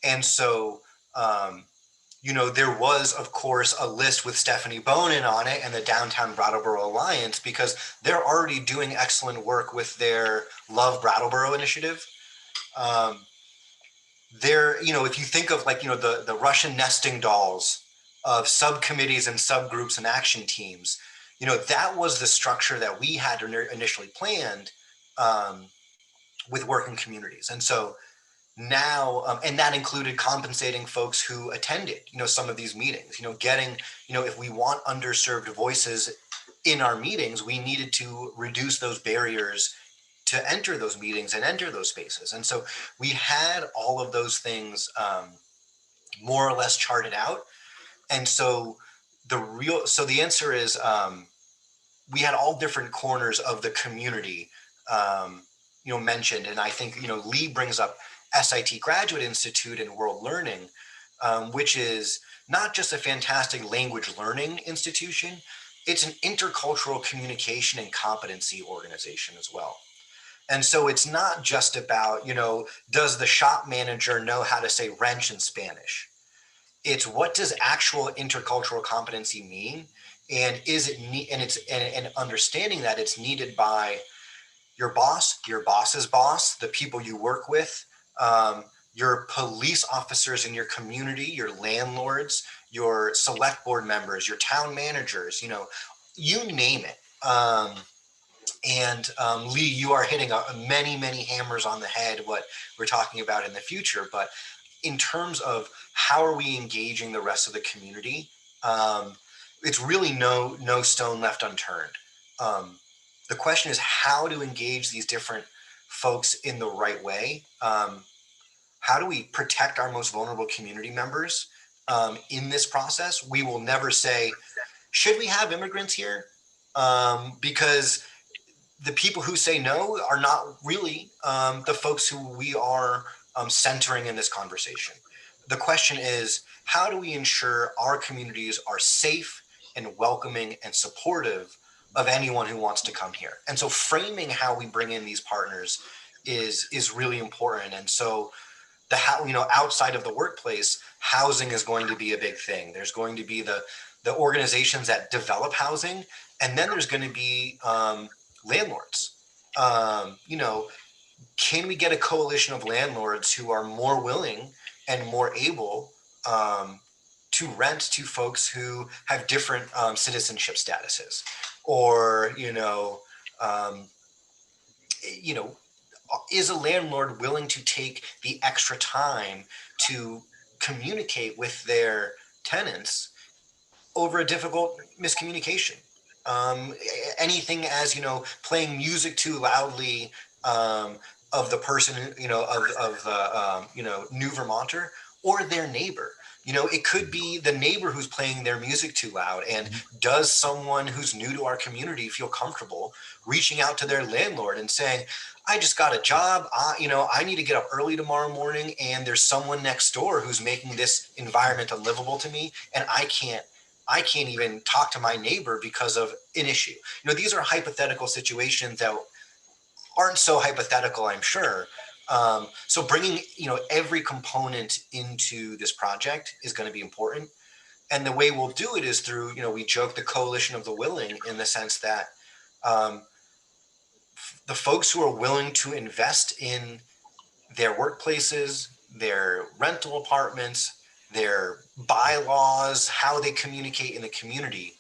And so, there was, of course, a list with Stephanie Bonin on it and the Downtown Brattleboro Alliance, because they're already doing excellent work with their Love Brattleboro initiative. If you think of the Russian nesting dolls of subcommittees and subgroups and action teams, that was the structure that we had initially planned with Working Communities. And so now, and that included compensating folks who attended, some of these meetings, getting, if we want underserved voices in our meetings, we needed to reduce those barriers to enter those meetings and enter those spaces. And so we had all of those things more or less charted out. And so the answer is we had all different corners of the community, mentioned. And I think, Lee brings up SIT Graduate Institute and World Learning, which is not just a fantastic language learning institution, it's an intercultural communication and competency organization as well. And so it's not just about, does the shop manager know how to say wrench in Spanish? It's what does actual intercultural competency mean? And is it and understanding that it's needed by your boss, your boss's boss, the people you work with, your police officers in your community, your landlords, your select board members, your town managers, you name it. And Lee, you are hitting many, many hammers on the head, what we're talking about in the future. But in terms of how are we engaging the rest of the community, it's really no stone left unturned. The question is how to engage these different folks in the right way. How do we protect our most vulnerable community members in this process? We will never say, should we have immigrants here? Because the people who say no are not really the folks who we are centering in this conversation. The question is, how do we ensure our communities are safe and welcoming and supportive of anyone who wants to come here? And so framing how we bring in these partners is really important. And so outside of the workplace, housing is going to be a big thing. There's going to be the organizations that develop housing, and then there's going to be landlords. Can we get a coalition of landlords who are more willing and more able to rent to folks who have different citizenship statuses, or is a landlord willing to take the extra time to communicate with their tenants over a difficult miscommunication? Anything as, playing music too loudly of the person, of the, New Vermonter or their neighbor. It could be the neighbor who's playing their music too loud. And does someone who's new to our community feel comfortable reaching out to their landlord and saying, I just got a job, I need to get up early tomorrow morning, and there's someone next door who's making this environment unlivable to me, and I can't even talk to my neighbor because of an issue. These are hypothetical situations that aren't so hypothetical, I'm sure. So bringing, every component into this project is going to be important. And the way we'll do it is through, we joke the coalition of the willing, in the sense that the folks who are willing to invest in their workplaces, their rental apartments, their bylaws, how they communicate in the community,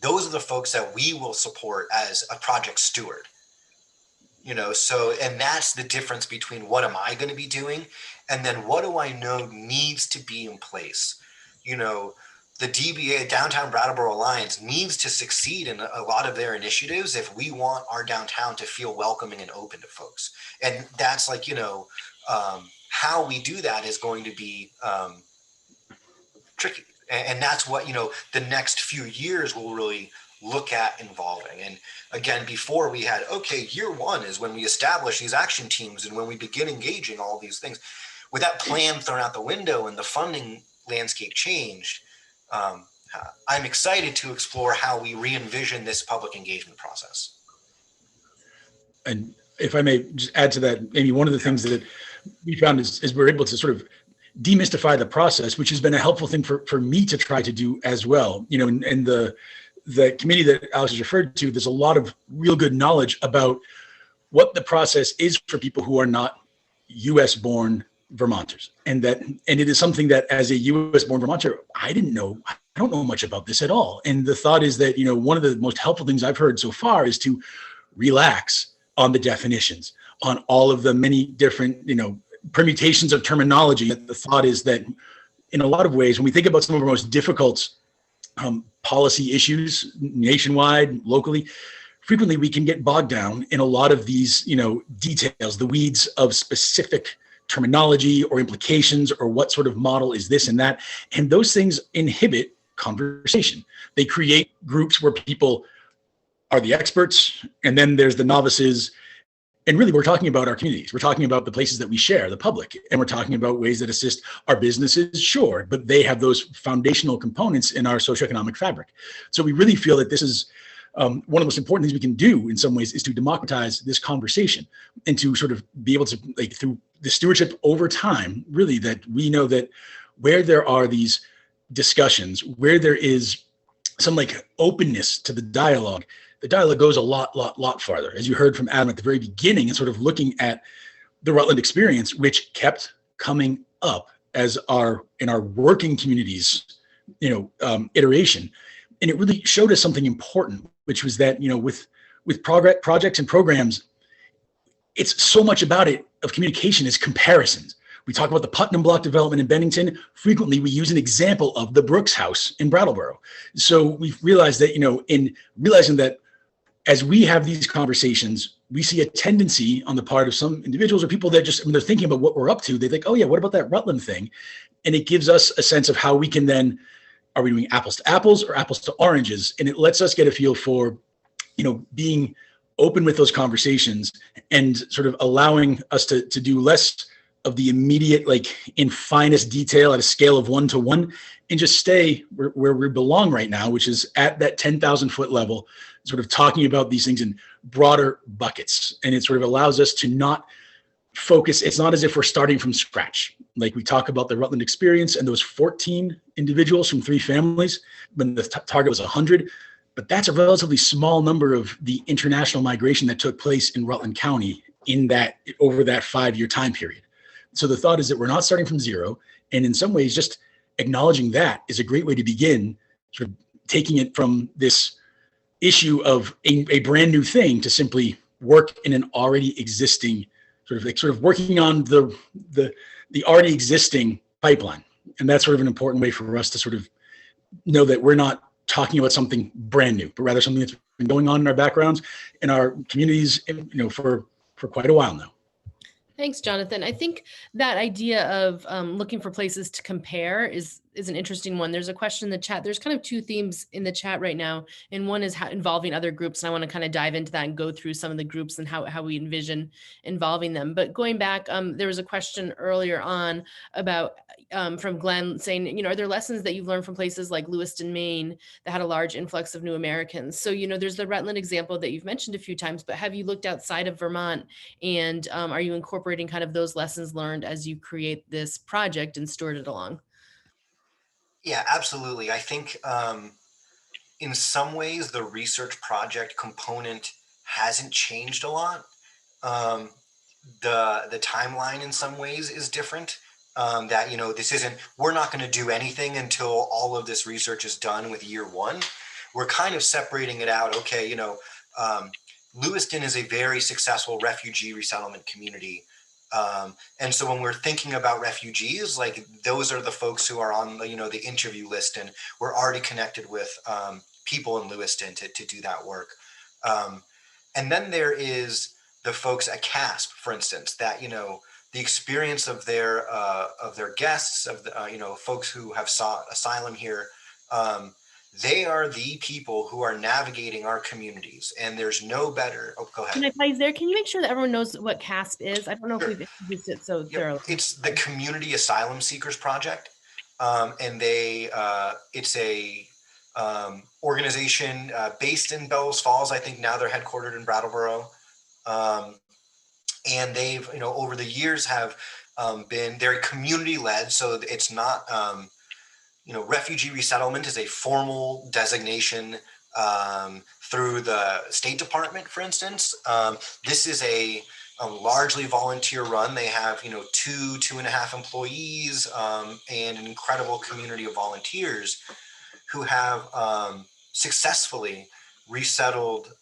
those are the folks that we will support as a project steward. And that's the difference between what am I going to be doing and then what do I know needs to be in place. The DBA, Downtown Brattleboro Alliance, needs to succeed in a lot of their initiatives if we want our downtown to feel welcoming and open to folks. And that's how we do that is going to be tricky. And that's what, the next few years will really look at involving. And again, before we had, year one is when we establish these action teams and when we begin engaging all these things. With that plan thrown out the window and the funding landscape changed, I'm excited to explore how we re-envision this public engagement process. And if I may just add to that, Amy, one of the things that we found is we're able to sort of demystify the process, which has been a helpful thing for me to try to do as well. And the committee that Alex has referred to, there's a lot of real good knowledge about what the process is for people who are not US born Vermonters. And it is something that as a US born Vermonter, I don't know much about this at all. And the thought is that, one of the most helpful things I've heard so far is to relax on the definitions, on all of the many different, permutations of terminology. The thought is that in a lot of ways, when we think about some of our most difficult policy issues nationwide, locally, frequently we can get bogged down in a lot of these, details, the weeds of specific terminology or implications or what sort of model is this and that. And those things inhibit conversation. They create groups where people are the experts and then there's the novices. And really, we're talking about our communities. We're talking about the places that we share, the public, and we're talking about ways that assist our businesses, sure, but they have those foundational components in our socioeconomic fabric. So we really feel that this is one of the most important things we can do in some ways is to democratize this conversation and to sort of be able to, through the stewardship over time, really, that we know that where there are these discussions, where there is some openness to the dialogue goes a lot farther. As you heard from Adam at the very beginning, and sort of looking at the Rutland experience, which kept coming up as in our working communities, iteration. And it really showed us something important, which was that, with projects and programs, it's so much about of communication is comparisons. We talk about the Putnam Block development in Bennington. Frequently, we use an example of the Brooks House in Brattleboro. So we've realized that, in realizing that as we have these conversations, we see a tendency on the part of some individuals or people that just, when they're thinking about what we're up to, they think, oh yeah, what about that Rutland thing? And it gives us a sense of how we can then, are we doing apples to apples or apples to oranges? And it lets us get a feel for, being open with those conversations and sort of allowing us to do less of the immediate, in finest detail at a scale of 1 to 1, and just stay where we belong right now, which is at that 10,000 foot level, sort of talking about these things in broader buckets. And it sort of allows us to not focus. It's not as if we're starting from scratch. We talk about the Rutland experience and those 14 individuals from 3 families when the target was 100, but that's a relatively small number of the international migration that took place in Rutland County over that 5-year time period. So the thought is that we're not starting from zero. And in some ways, just acknowledging that is a great way to begin sort of taking it from this issue of a brand new thing to simply work in an already existing sort of working on the already existing pipeline. And that's sort of an important way for us to sort of know that we're not talking about something brand new, but rather something that's been going on in our backgrounds, in our communities, for quite a while now. Thanks, Jonathan. I think that idea of looking for places to compare is an interesting one. There's a question in the chat. There's kind of two themes in the chat right now, and one is how involving other groups. And I want to kind of dive into that and go through some of the groups and how we envision involving them. But going back, there was a question earlier on about from Glenn saying, you know, are there lessons that you've learned from places like Lewiston, Maine, that had a large influx of new Americans? So, you know, there's the Rutland example that you've mentioned a few times, but have you looked outside of Vermont? And are you incorporating kind of those lessons learned as you create this project and steward it along? Yeah, absolutely. I think in some ways the research project component hasn't changed a lot. Um, the timeline in some ways is different. That, you know, we're not going to do anything until all of this research is done with year one. We're kind of separating it out. Okay, you know, Lewiston is a very successful refugee resettlement community. And so when we're thinking about refugees, like those are the folks who are on the, you know, the interview list, and we're already connected with people in Lewiston to do that work. And then there is the folks at CASP, for instance, that, you know, the experience of their guests, of the, you know, folks who have sought asylum here, they are the people who are navigating our communities, and there's no better. Oh, go ahead. Can I pause there? Can you make sure that everyone knows what CASP is? I don't know Sure. if we've introduced it so Yep. thoroughly. It's the Community Asylum Seekers Project, and it's a organization based in Bellows Falls. I think now they're headquartered in Brattleboro, and they've, you know, over the years have they're community led, so it's not you know, refugee resettlement is a formal designation through the State Department, for instance. This is a largely volunteer run. They have, you know, 2.5 employees and an incredible community of volunteers who have successfully resettled.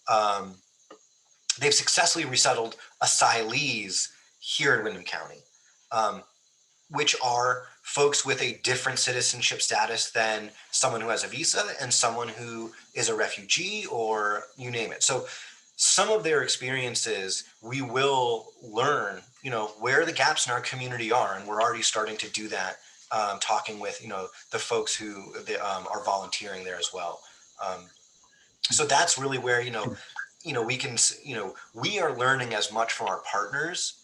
They've successfully resettled asylees here in Windham County, which are folks with a different citizenship status than someone who has a visa and someone who is a refugee, or you name it. So some of their experiences, we will learn, you know, where the gaps in our community are, and we're already starting to do that, talking with, you know, the folks who are volunteering there as well. So that's really where, you know, we can, you know, we are learning as much from our partners,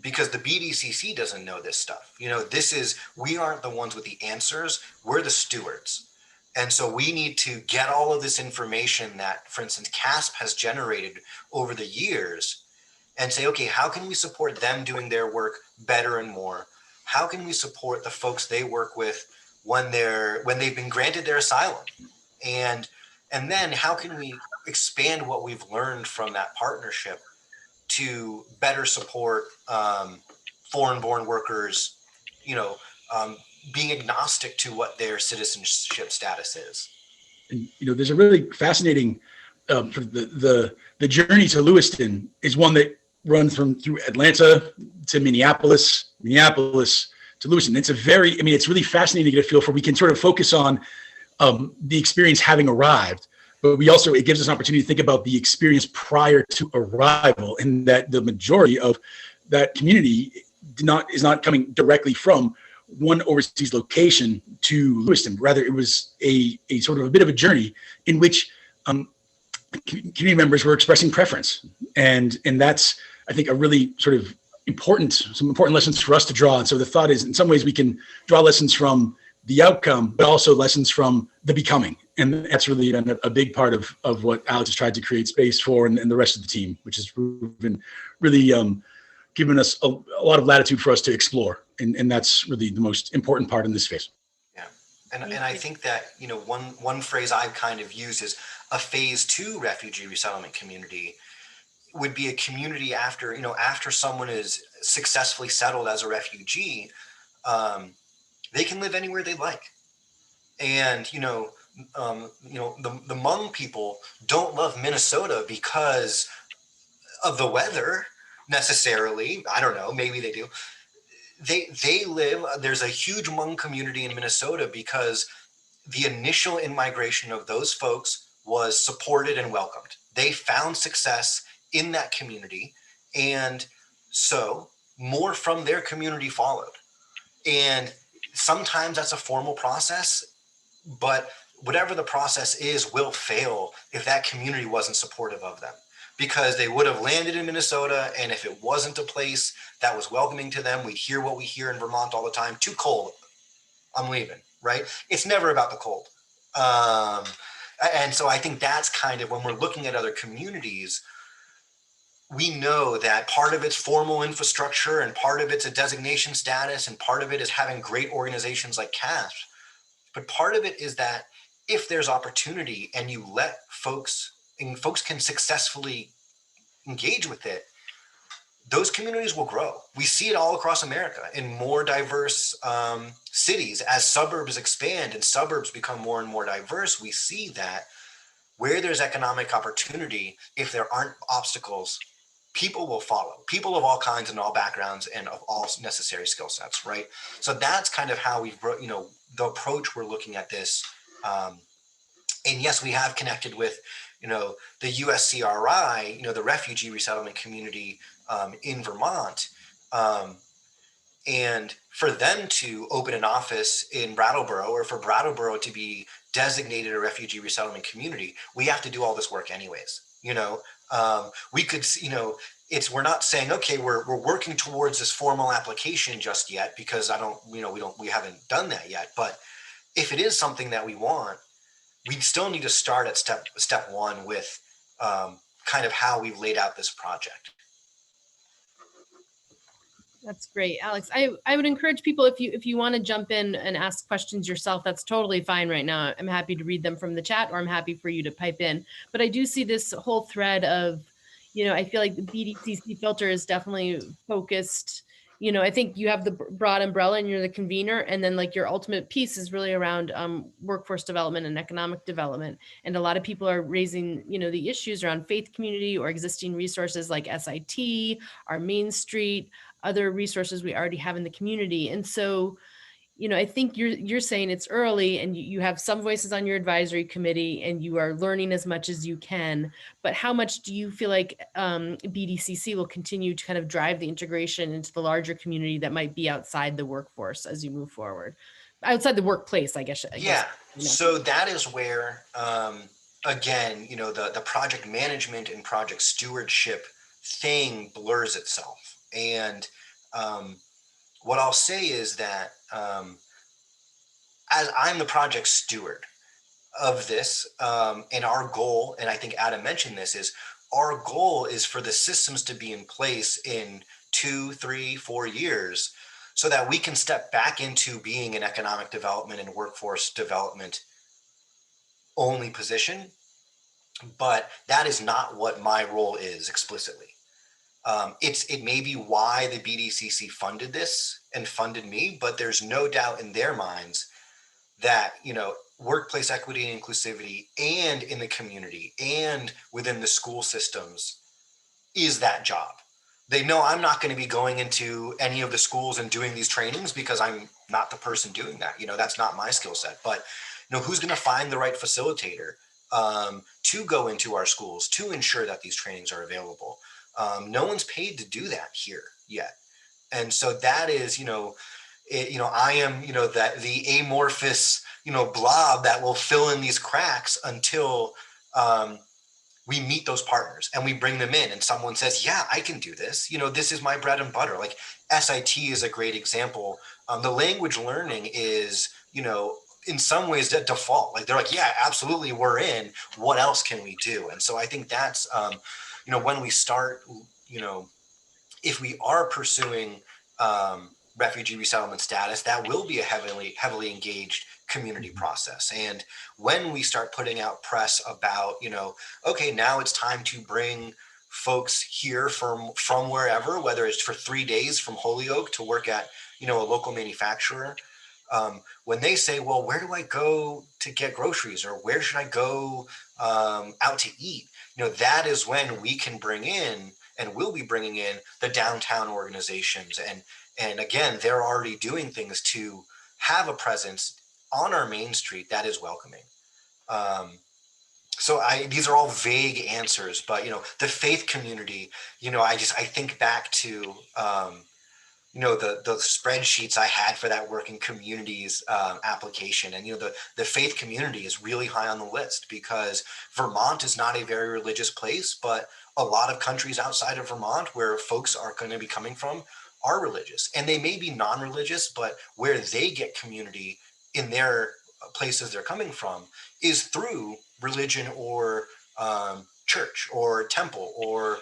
because the BDCC doesn't know this stuff. You know, we aren't the ones with the answers. We're the stewards. And so we need to get all of this information that, for instance, CASP has generated over the years and say, okay, how can we support them doing their work better and more? How can we support the folks they work with when they've been granted their asylum? And then how can we expand what we've learned from that partnership to better support foreign-born workers, you know, being agnostic to what their citizenship status is. And, you know, there's a really fascinating, the journey to Lewiston is one that runs through Atlanta to Minneapolis to Lewiston. It's it's really fascinating to get a feel for. We can sort of focus on the experience having arrived, but it gives us an opportunity to think about the experience prior to arrival, and that the majority of that community is not coming directly from one overseas location to Lewiston. Rather, it was a sort of a bit of a journey in which community members were expressing preference. And that's, I think, a really sort of some important lessons for us to draw. And so the thought is, in some ways, we can draw lessons from the outcome, but also lessons from the becoming. And that's really been a big part of what Alex has tried to create space for, and the rest of the team, which has proven really given us a lot of latitude for us to explore. And that's really the most important part in this phase. Yeah. And I think that, you know, one phrase I've kind of used is a phase 2 refugee resettlement community would be a community after someone is successfully settled as a refugee, they can live anywhere they like. And, the Hmong people don't love Minnesota because of the weather necessarily. I don't know, maybe they do. There's a huge Hmong community in Minnesota because the initial in-migration of those folks was supported and welcomed. They found success in that community, and So more from their community followed. And sometimes that's a formal process, but whatever the process is will fail if that community wasn't supportive of them, because they would have landed in Minnesota. And if it wasn't a place that was welcoming to them, we'd hear what we hear in Vermont all the time: too cold, I'm leaving, right? It's never about the cold. And so I think that's kind of, when we're looking at other communities, we know that part of it's formal infrastructure and part of it's a designation status and part of it is having great organizations like CASP. But part of it is that if there's opportunity and you let folks, and folks can successfully engage with it, those communities will grow. We see it all across America in more diverse cities. As suburbs expand and suburbs become more and more diverse, we see that where there's economic opportunity, if there aren't obstacles, people will follow. People of all kinds and all backgrounds and of all necessary skill sets, right? So that's kind of how we've, the approach we're looking at this. And yes, we have connected with, the USCRI, the refugee resettlement community in Vermont. And for them to open an office in Brattleboro, or for Brattleboro to be designated a refugee resettlement community, we have to do all this work anyways. We could, we're not saying, okay, we're working towards this formal application just yet, because we haven't done that yet. But if it is something that we want, we still need to start at step one with kind of how we've laid out this project. That's great, Alex. I would encourage people, if you want to jump in and ask questions yourself, that's totally fine right now. I'm happy to read them from the chat, or I'm happy for you to pipe in. But I do see this whole thread of, I feel like the BDCC filter is definitely focused. I think you have the broad umbrella and you're the convener, and then like your ultimate piece is really around workforce development and economic development. And a lot of people are raising, the issues around faith community or existing resources like SIT, our Main Street, other resources we already have in the community. And so, I think you're saying it's early and you have some voices on your advisory committee and you are learning as much as you can, but how much do you feel like BDCC will continue to kind of drive the integration into the larger community that might be outside the workforce as you move forward? Outside the workplace, I guess. Yeah, so that is where, again, the project management and project stewardship thing blurs itself. And what I'll say is that as I'm the project steward of this, and our goal, and I think Adam mentioned this, is our goal is for the systems to be in place in 2, 3, 4 years, so that we can step back into being an economic development and workforce development only position. But that is not what my role is explicitly. It may be why the BDCC funded this and funded me, but there's no doubt in their minds that, workplace equity and inclusivity and in the community and within the school systems is that job. They know I'm not going to be going into any of the schools and doing these trainings because I'm not the person doing that. That's not my skill set. But, who's going to find the right facilitator to go into our schools to ensure that these trainings are available? No one's paid to do that here yet. And so that is, I am, that the amorphous, blob that will fill in these cracks until we meet those partners and we bring them in and someone says, yeah, I can do this. This is my bread and butter. Like SIT is a great example. The language learning is, in some ways that default, like they're like, yeah, absolutely, we're in. What else can we do? And so I think that's, when we start, if we are pursuing refugee resettlement status, that will be a heavily engaged community process. And when we start putting out press about, okay, now it's time to bring folks here from wherever, whether it's for 3 days from Holyoke to work at, a local manufacturer. When they say, well, where do I go to get groceries, or where should I go out to eat? That is when we can bring in, and will be bringing in, the downtown organizations. And again, they're already doing things to have a presence on our Main Street that is welcoming. So these are all vague answers, but the faith community, I think back to the spreadsheets I had for that working communities application, and the faith community is really high on the list because Vermont is not a very religious place, but a lot of countries outside of Vermont where folks are going to be coming from are religious, and they may be non-religious, but where they get community in their places they're coming from is through religion or church or temple or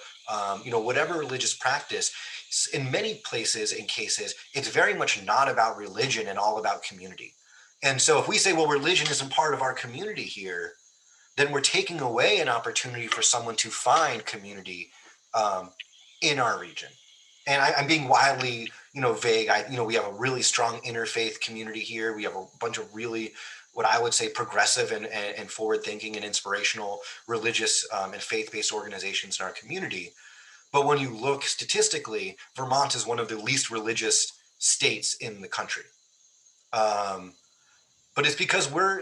whatever religious practice. In many places and cases, it's very much not about religion and all about community. And so if we say, well, religion isn't part of our community here, then we're taking away an opportunity for someone to find community in our region. And I'm being wildly, vague. We have a really strong interfaith community here. We have a bunch of really, what I would say, progressive and forward-thinking and inspirational religious and faith-based organizations in our community. But when you look statistically, Vermont is one of the least religious states in the country. But it's because we're,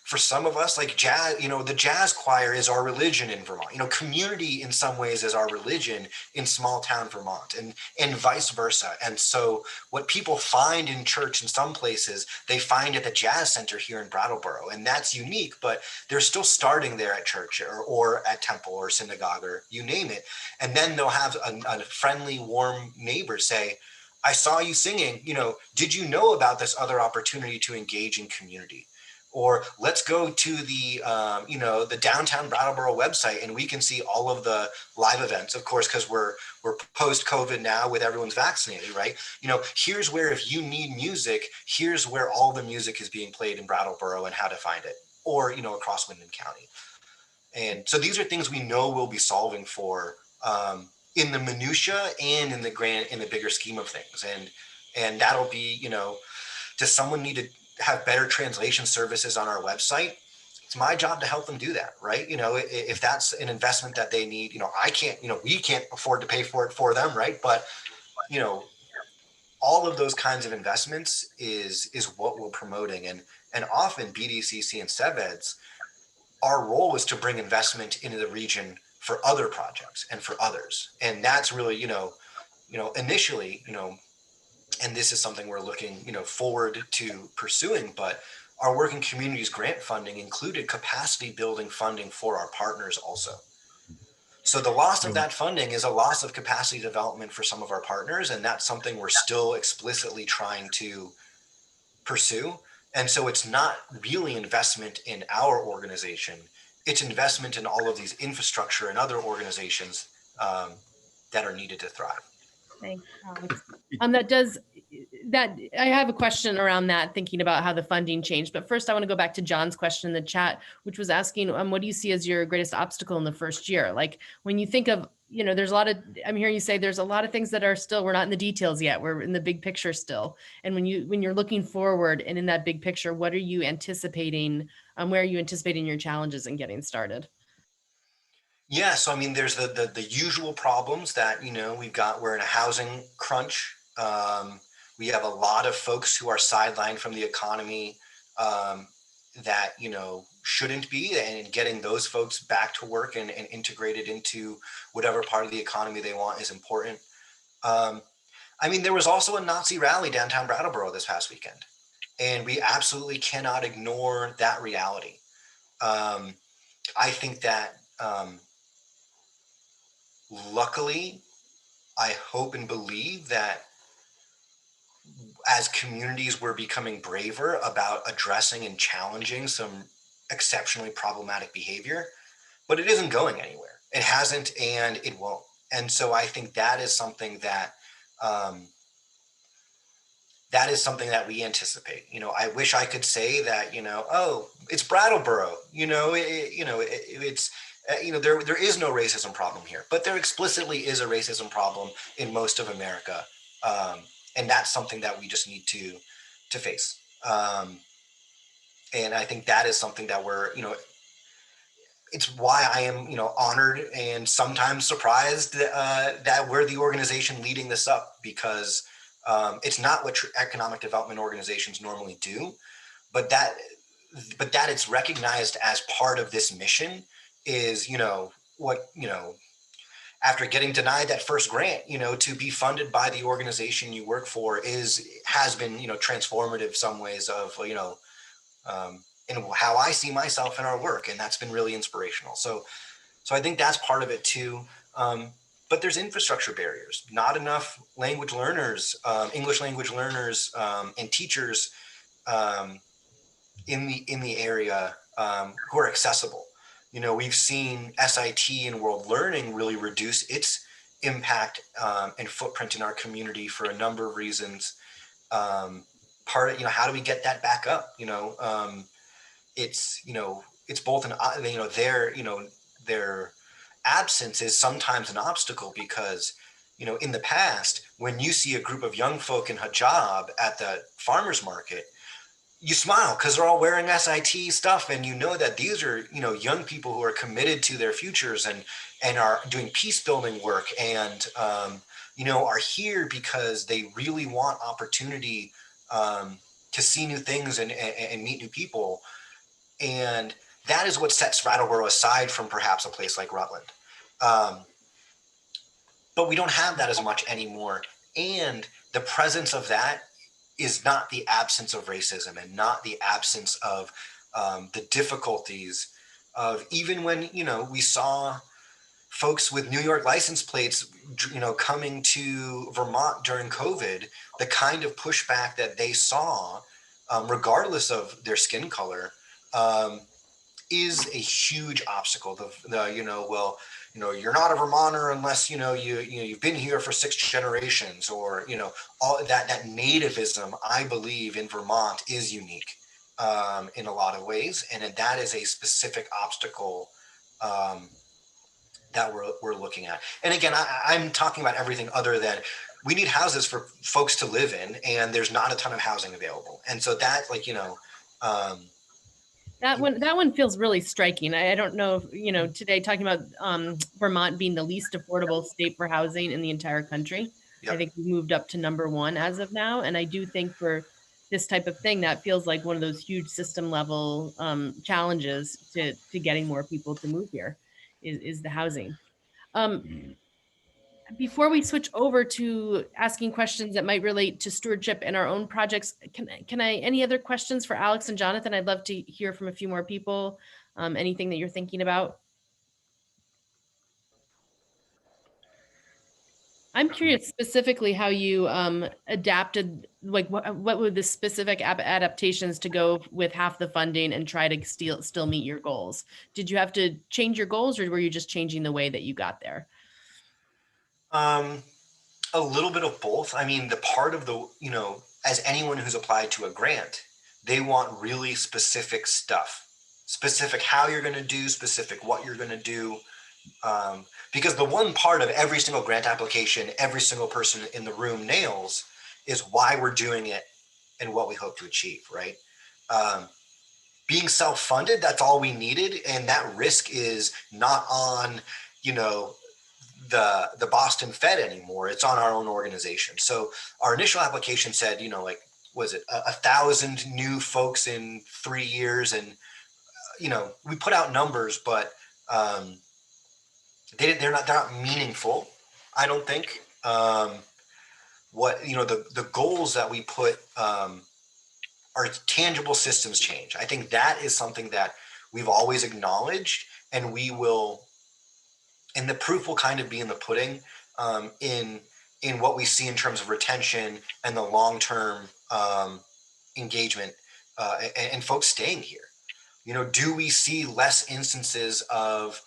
for some of us, like jazz, the jazz choir is our religion in Vermont. Community in some ways is our religion in small town Vermont, and vice versa. And so what people find in church in some places, they find at the jazz center here in Brattleboro. And that's unique, but they're still starting there at church or at temple or synagogue or you name it. And then they'll have a friendly, warm neighbor say, I saw you singing, did you know about this other opportunity to engage in community? Or let's go to the, the downtown Brattleboro website and we can see all of the live events, of course, because we're post-COVID now with everyone's vaccinated, right? Here's where if you need music, here's where all the music is being played in Brattleboro and how to find it, or, across Winston County. And so these are things we know we'll be solving for in the minutia and in the bigger scheme of things. And that'll be, does someone need to have better translation services on our website? It's my job to help them do that, right? If that's an investment that they need, I can't, we can't afford to pay for it for them, right? But, all of those kinds of investments is what we're promoting. And often BDCC and SevEds, our role is to bring investment into the region for other projects and for others. And that's really, initially, and this is something we're looking, forward to pursuing, but our Working Communities grant funding included capacity building funding for our partners also. So the loss of that funding is a loss of capacity development for some of our partners. And that's something we're still explicitly trying to pursue. And so it's not really investment in our organization. It's investment in all of these infrastructure and other organizations that are needed to thrive. Thanks, Alex. I have a question around that, thinking about how the funding changed. But first, I want to go back to John's question in the chat, which was asking, what do you see as your greatest obstacle in the first year? Like when you think of, there's a lot of, I'm hearing you say there's a lot of things that are still, we're not in the details yet. We're in the big picture still. And when you're looking forward and in that big picture, what are you anticipating? Where are you anticipating your challenges in getting started? Yeah, so I mean, there's the usual problems that, we're in a housing crunch. We have a lot of folks who are sidelined from the economy that, shouldn't be, and getting those folks back to work and integrated into whatever part of the economy they want is important. I mean, there was also a Nazi rally downtown Brattleboro this past weekend, and we absolutely cannot ignore that reality. I think that luckily, I hope and believe that as communities, we're becoming braver about addressing and challenging some exceptionally problematic behavior, but it isn't going anywhere. It hasn't, and it won't. And so I think that is something that we anticipate. I wish I could say that, oh, it's Brattleboro, it's, there is no racism problem here, but there explicitly is a racism problem in most of America. And that's something that we just need to face. And I think that is something that we're, it's why I am, honored and sometimes surprised that we're the organization leading this up, because it's not what economic development organizations normally do, but that but that it's recognized as part of this mission is, after getting denied that first grant, to be funded by the organization you work for has been, transformative some ways of, in how I see myself in our work. And that's been really inspirational. So I think that's part of it too. But there's infrastructure barriers, not enough language learners, English language learners, and teachers in the area who are accessible. We've seen SIT and World Learning really reduce its impact and footprint in our community for a number of reasons. Part of, how do we get that back up? It's both their absence is sometimes an obstacle because, in the past, when you see a group of young folk in hijab at the farmer's market, you smile because they're all wearing SIT stuff, and that these are young people who are committed to their futures and are doing peace building work and are here because they really want opportunity to see new things and meet new people. And that is what sets Brattleboro aside from perhaps a place like Rutland. But we don't have that as much anymore. And the presence of that is not the absence of racism and not the absence of the difficulties of even when, we saw folks with New York license plates, coming to Vermont during COVID, the kind of pushback that they saw, regardless of their skin color, is a huge obstacle. You're not a Vermonter unless you've been here for 6 generations, or all that nativism. I believe in Vermont is unique in a lot of ways, and that is a specific obstacle that we're looking at. And again, I'm talking about everything other than we need houses for folks to live in, and there's not a ton of housing available. And so that, that one feels really striking. I don't know if, today talking about Vermont being the least affordable state for housing in the entire country. Yep. I think we moved up to number 1 as of now. And I do think for this type of thing, that feels like one of those huge system level challenges to getting more people to move here is the housing. Before we switch over to asking questions that might relate to stewardship and our own projects, can I any other questions for Alex and Jonathan? I'd love to hear from a few more people. Anything that you're thinking about? I'm curious specifically how you adapted, like what were the specific adaptations to go with half the funding and try to still meet your goals? Did you have to change your goals, or were you just changing the way that you got there? A little bit of both. I mean, the part of the, as anyone who's applied to a grant, they want really specific stuff, specific how you're going to do, specific what you're going to do. Because the one part of every single grant application, every single person in the room nails is why we're doing it and what we hope to achieve, right? Being self-funded, that's all we needed. And that risk is not on, the Boston Fed anymore. It's on our own organization. So our initial application said, was it 1,000 new folks in 3 years? And, we put out numbers, but they're not meaningful, I don't think. The goals that we put are tangible systems change. I think that is something that we've always acknowledged, and we will. And the proof will kind of be in the pudding, in what we see in terms of retention and the long-term engagement and folks staying here. Do we see less instances of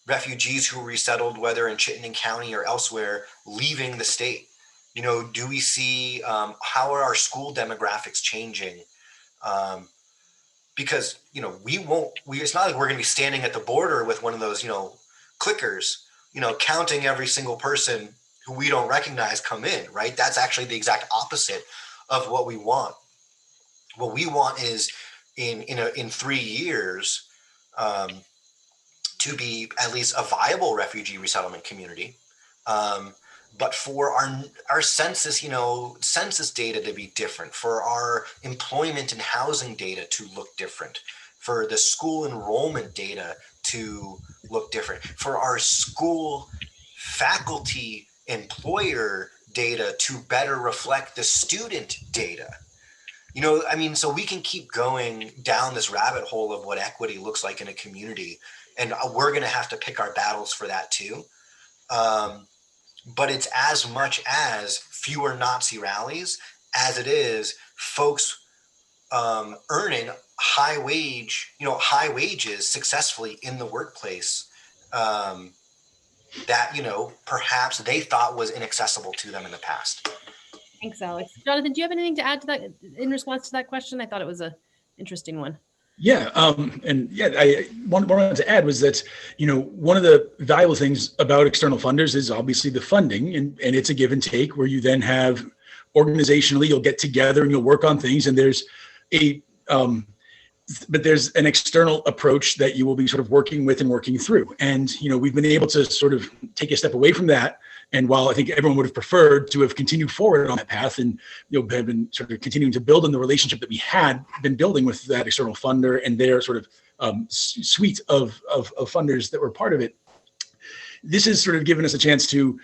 refugees who resettled, whether in Chittenden County or elsewhere, leaving the state? Do we see how are our school demographics changing? Because it's not like we're going to be standing at the border with one of those clickers, counting every single person who we don't recognize come in, right? That's actually the exact opposite of what we want. What we want is in 3 years to be at least a viable refugee resettlement community, but for our census, census data to be different, for our employment and housing data to look different, for the school enrollment data to look different, for our school faculty employer data to better reflect the student data. So we can keep going down this rabbit hole of what equity looks like in a community, and we're going to have to pick our battles for that too. But it's as much as fewer Nazi rallies as it is folks earning high wages successfully in the workplace that perhaps they thought was inaccessible to them in the past. Thanks, Alex. Jonathan, do you have anything to add to that in response to that question? I thought it was an interesting one. Yeah, what I wanted to add was that, one of the valuable things about external funders is obviously the funding, and it's a give and take where you then have organizationally, you'll get together and you'll work on things, and there's but there's an external approach that you will be sort of working with and working through. And, we've been able to sort of take a step away from that. And while I think everyone would have preferred to have continued forward on that path and have been sort of continuing to build on the relationship that we had been building with that external funder and their sort of suite of funders that were part of it, this has sort of given us a chance to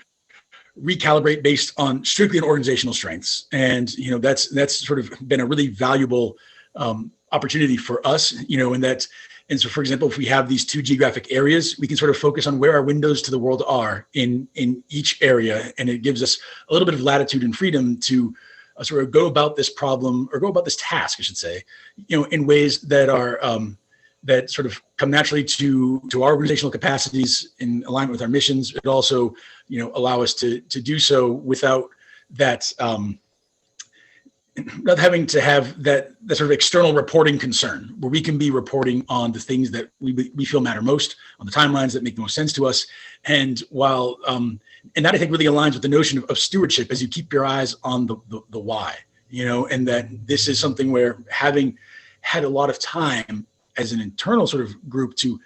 recalibrate based on strictly on organizational strengths. And, that's sort of been a really valuable opportunity for us, and so, for example, if we have these two geographic areas, we can sort of focus on where our windows to the world are in each area. And it gives us a little bit of latitude and freedom to sort of go about this problem, or go about this task, I should say, in ways that are, that sort of come naturally to our organizational capacities in alignment with our missions. It also, allow us to do so without that, not having to have that sort of external reporting concern, where we can be reporting on the things that we feel matter most, on the timelines that make the most sense to us. And while, and that I think really aligns with the notion of stewardship, as you keep your eyes on the why, and that this is something where, having had a lot of time as an internal sort of group to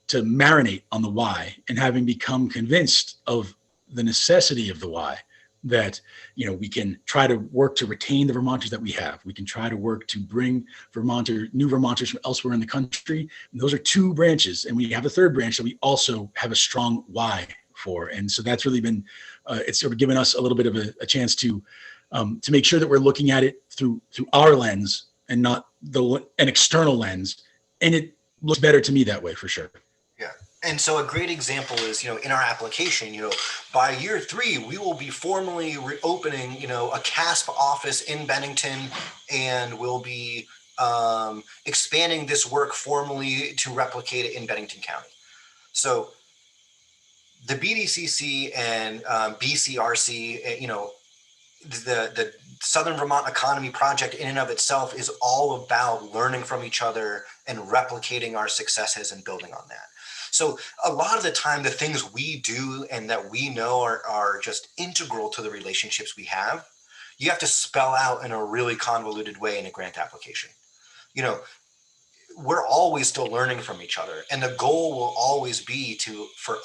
marinate on the why, and having become convinced of the necessity of the why, that we can try to work to retain the Vermonters that we have. We can try to work to bring new Vermonters from elsewhere in the country. And those are two branches, and we have a third branch that we also have a strong why for. And so that's really been it's sort of given us a little bit of a chance to make sure that we're looking at it through our lens and not an external lens. And it looks better to me that way, for sure. Yeah. And so a great example is, in our application, by year 3, we will be formally reopening, a CASP office in Bennington, and we'll be expanding this work formally to replicate it in Bennington County. So the BDCC and BCRC, the Southern Vermont Economy Project in and of itself is all about learning from each other and replicating our successes and building on that. So a lot of the time, the things we do and that we know are just integral to the relationships we have, you have to spell out in a really convoluted way in a grant application. We're always still learning from each other, and the goal will always be for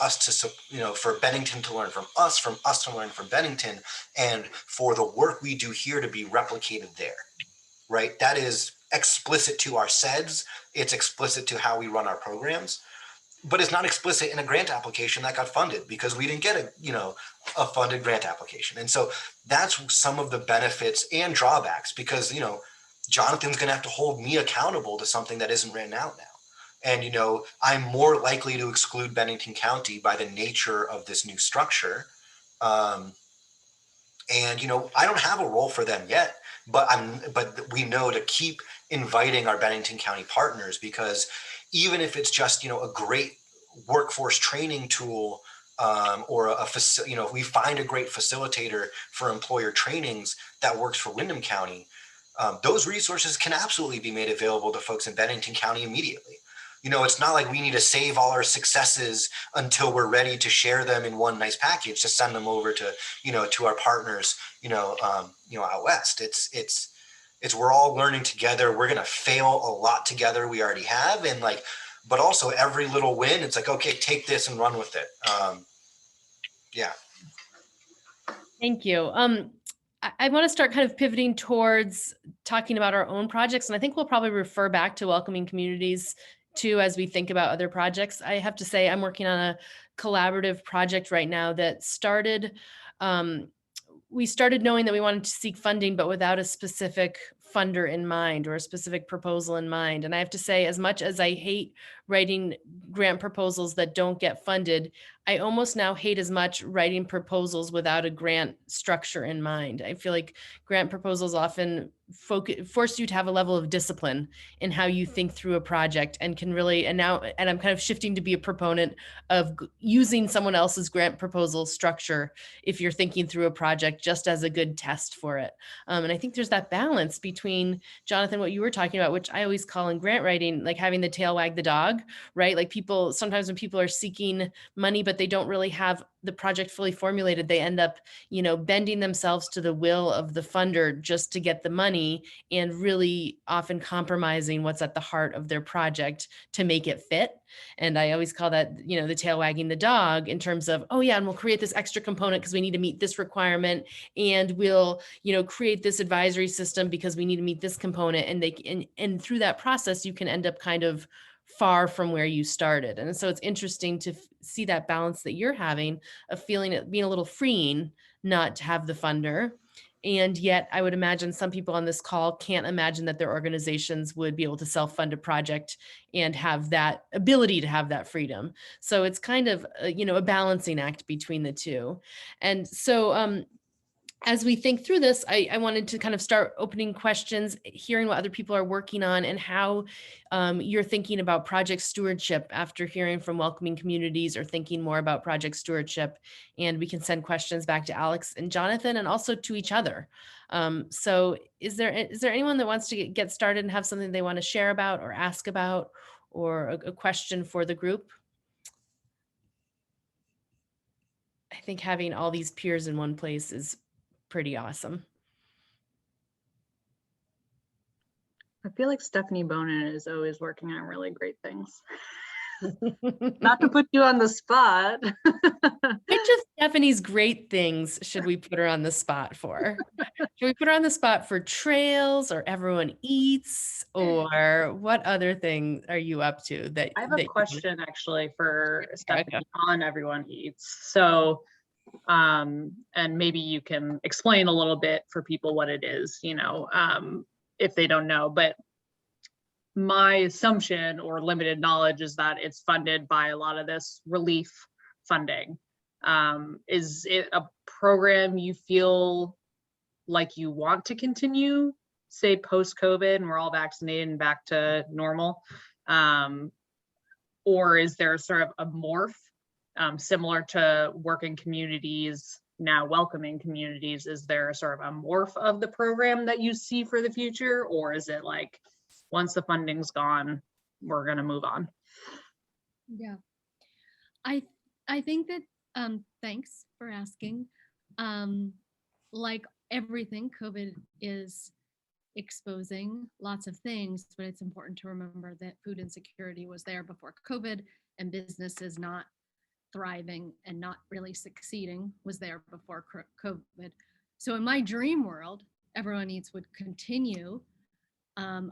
Bennington to learn from us to learn from Bennington, and for the work we do here to be replicated there, right? That is explicit to our SEDS. It's explicit to how we run our programs. But it's not explicit in a grant application that got funded, because we didn't get a funded grant application. And so that's some of the benefits and drawbacks, because, Jonathan's going to have to hold me accountable to something that isn't written out now. And, I'm more likely to exclude Bennington County by the nature of this new structure. And, I don't have a role for them yet, but we know to keep inviting our Bennington County partners, because even if it's just, a great workforce training tool, or if we find a great facilitator for employer trainings that works for Windham County, those resources can absolutely be made available to folks in Bennington County immediately. It's not like we need to save all our successes until we're ready to share them in one nice package to send them over to, to our partners, out west. It's we're all learning together. We're going to fail a lot together. We already have. And but also every little win, it's like, okay, take this and run with it. Yeah. Thank you. I want to start kind of pivoting towards talking about our own projects, and I think we'll probably refer back to welcoming communities too as we think about other projects. I have to say I'm working on a collaborative project right now that started, we started knowing that we wanted to seek funding, but without a specific funder in mind or a specific proposal in mind. And I have to say, as much as I hate writing grant proposals that don't get funded, I almost now hate as much writing proposals without a grant structure in mind. I feel like grant proposals often force you to have a level of discipline in how you think through a project, and can really, and I'm kind of shifting to be a proponent of using someone else's grant proposal structure if you're thinking through a project, just as a good test for it. And I think there's that balance between, Jonathan, what you were talking about, which I always call in grant writing, like having the tail wag the dog, right? Like people, sometimes when people are seeking money, but they don't really have the project fully formulated, they end up, bending themselves to the will of the funder just to get the money, and really often compromising what's at the heart of their project to make it fit. And I always call that, the tail wagging the dog, in terms of, oh yeah, and we'll create this extra component because we need to meet this requirement, and we'll, create this advisory system because we need to meet this component. And through that process, you can end up kind of far from where you started. And so it's interesting to see that balance that you're having, of feeling it being a little freeing not to have the funder. And yet I would imagine some people on this call can't imagine that their organizations would be able to self-fund a project and have that ability to have that freedom. So it's kind of, a balancing act between the two. And so, as we think through this, I wanted to kind of start opening questions, hearing what other people are working on, and how you're thinking about project stewardship after hearing from welcoming communities, or thinking more about project stewardship. And we can send questions back to Alex and Jonathan, and also to each other. So is there anyone that wants to get started and have something they want to share about or ask about, or a question for the group? I think having all these peers in one place is pretty awesome. I feel like Stephanie Bonin is always working on really great things. Not to put you on the spot. Which of Stephanie's great things should we put her on the spot for? Should we put her on the spot for trails, or everyone eats, or what other thing are you up to? That I have a question actually for Stephanie on Everyone Eats. So, and maybe you can explain a little bit for people what it is, if they don't know. But my assumption or limited knowledge is that it's funded by a lot of this relief funding. Is it a program you feel like you want to continue, say post-COVID and we're all vaccinated and back to normal? Or is there sort of a morph similar to working communities, now welcoming communities? Is there sort of a morph of the program that you see for the future? Or is it like, once the funding's gone, we're going to move on? Yeah, I think that, thanks for asking. Like everything, COVID is exposing lots of things, but it's important to remember that food insecurity was there before COVID, and businesses not thriving and not really succeeding was there before COVID. So in my dream world, Everyone Eats would continue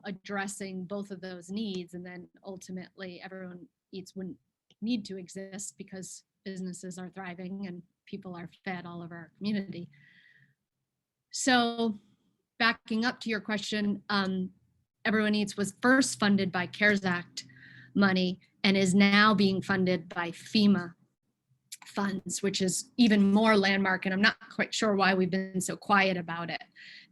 addressing both of those needs, and then ultimately Everyone Eats wouldn't need to exist because businesses are thriving and people are fed all over our community. So backing up to your question, Everyone Eats was first funded by CARES Act money and is now being funded by FEMA funds, which is even more landmark. And I'm not quite sure why we've been so quiet about it,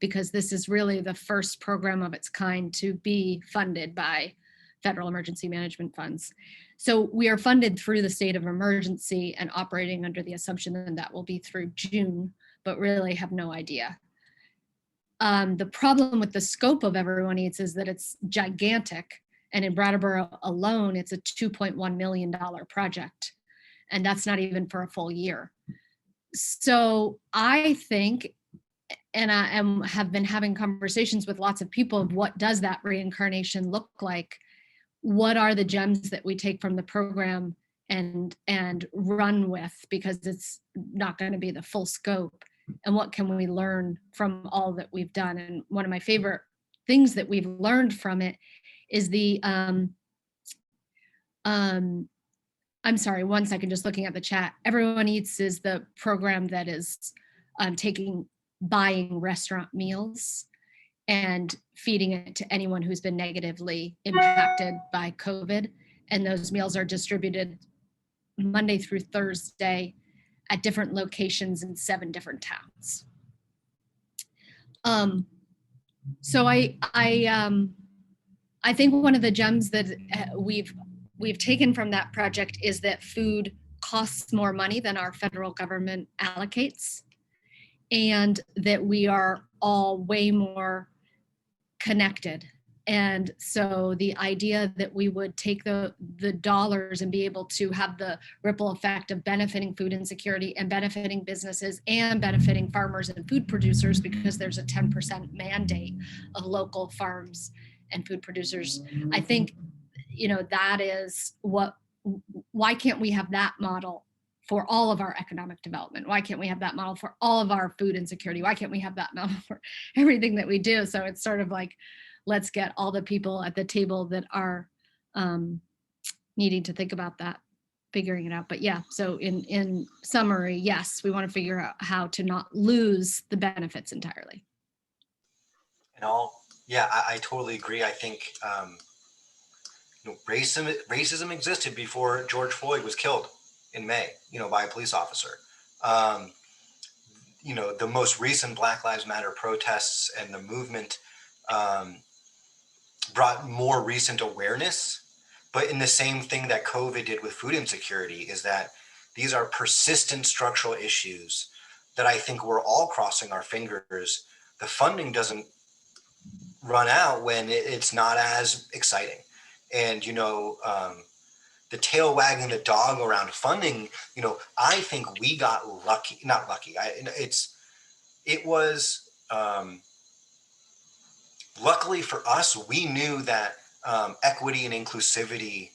because this is really the first program of its kind to be funded by federal emergency management funds. So we are funded through the state of emergency and operating under the assumption that will be through June, but really have no idea. The problem with the scope of Everyone Eats is that it's gigantic. And in Brattleboro alone, it's a $2.1 million project. And that's not even for a full year. So I think, and I have been having conversations with lots of people of what does that reincarnation look like? What are the gems that we take from the program and run with, because it's not going to be the full scope. and what can we learn from all that we've done. And one of my favorite things that we've learned from it is the I'm sorry, one second, just looking at the chat. Everyone Eats is the program that is buying restaurant meals and feeding it to anyone who's been negatively impacted by COVID. And those meals are distributed Monday through Thursday at different locations in 7 different towns. So I think one of the gems that we've taken from that project is that food costs more money than our federal government allocates, and that we are all way more connected. And so the idea that we would take the dollars and be able to have the ripple effect of benefiting food insecurity and benefiting businesses and benefiting farmers and food producers, because there's a 10% mandate of local farms and food producers. I think, that is why can't we have that model for all of our economic development? Why can't we have that model for all of our food insecurity? Why can't we have that model for everything that we do? So it's sort of like, let's get all the people at the table that are needing to think about that, figuring it out. But yeah, so in summary, yes, we want to figure out how to not lose the benefits entirely. And I totally agree. I think racism existed before George Floyd was killed in May, by a police officer. The most recent Black Lives Matter protests and the movement brought more recent awareness, but in the same thing that COVID did with food insecurity, is that these are persistent structural issues that I think we're all crossing our fingers. The funding doesn't run out when it's not as exciting. And, the tail wagging the dog around funding, I think we got lucky, not lucky. It was, luckily for us, we knew that equity and inclusivity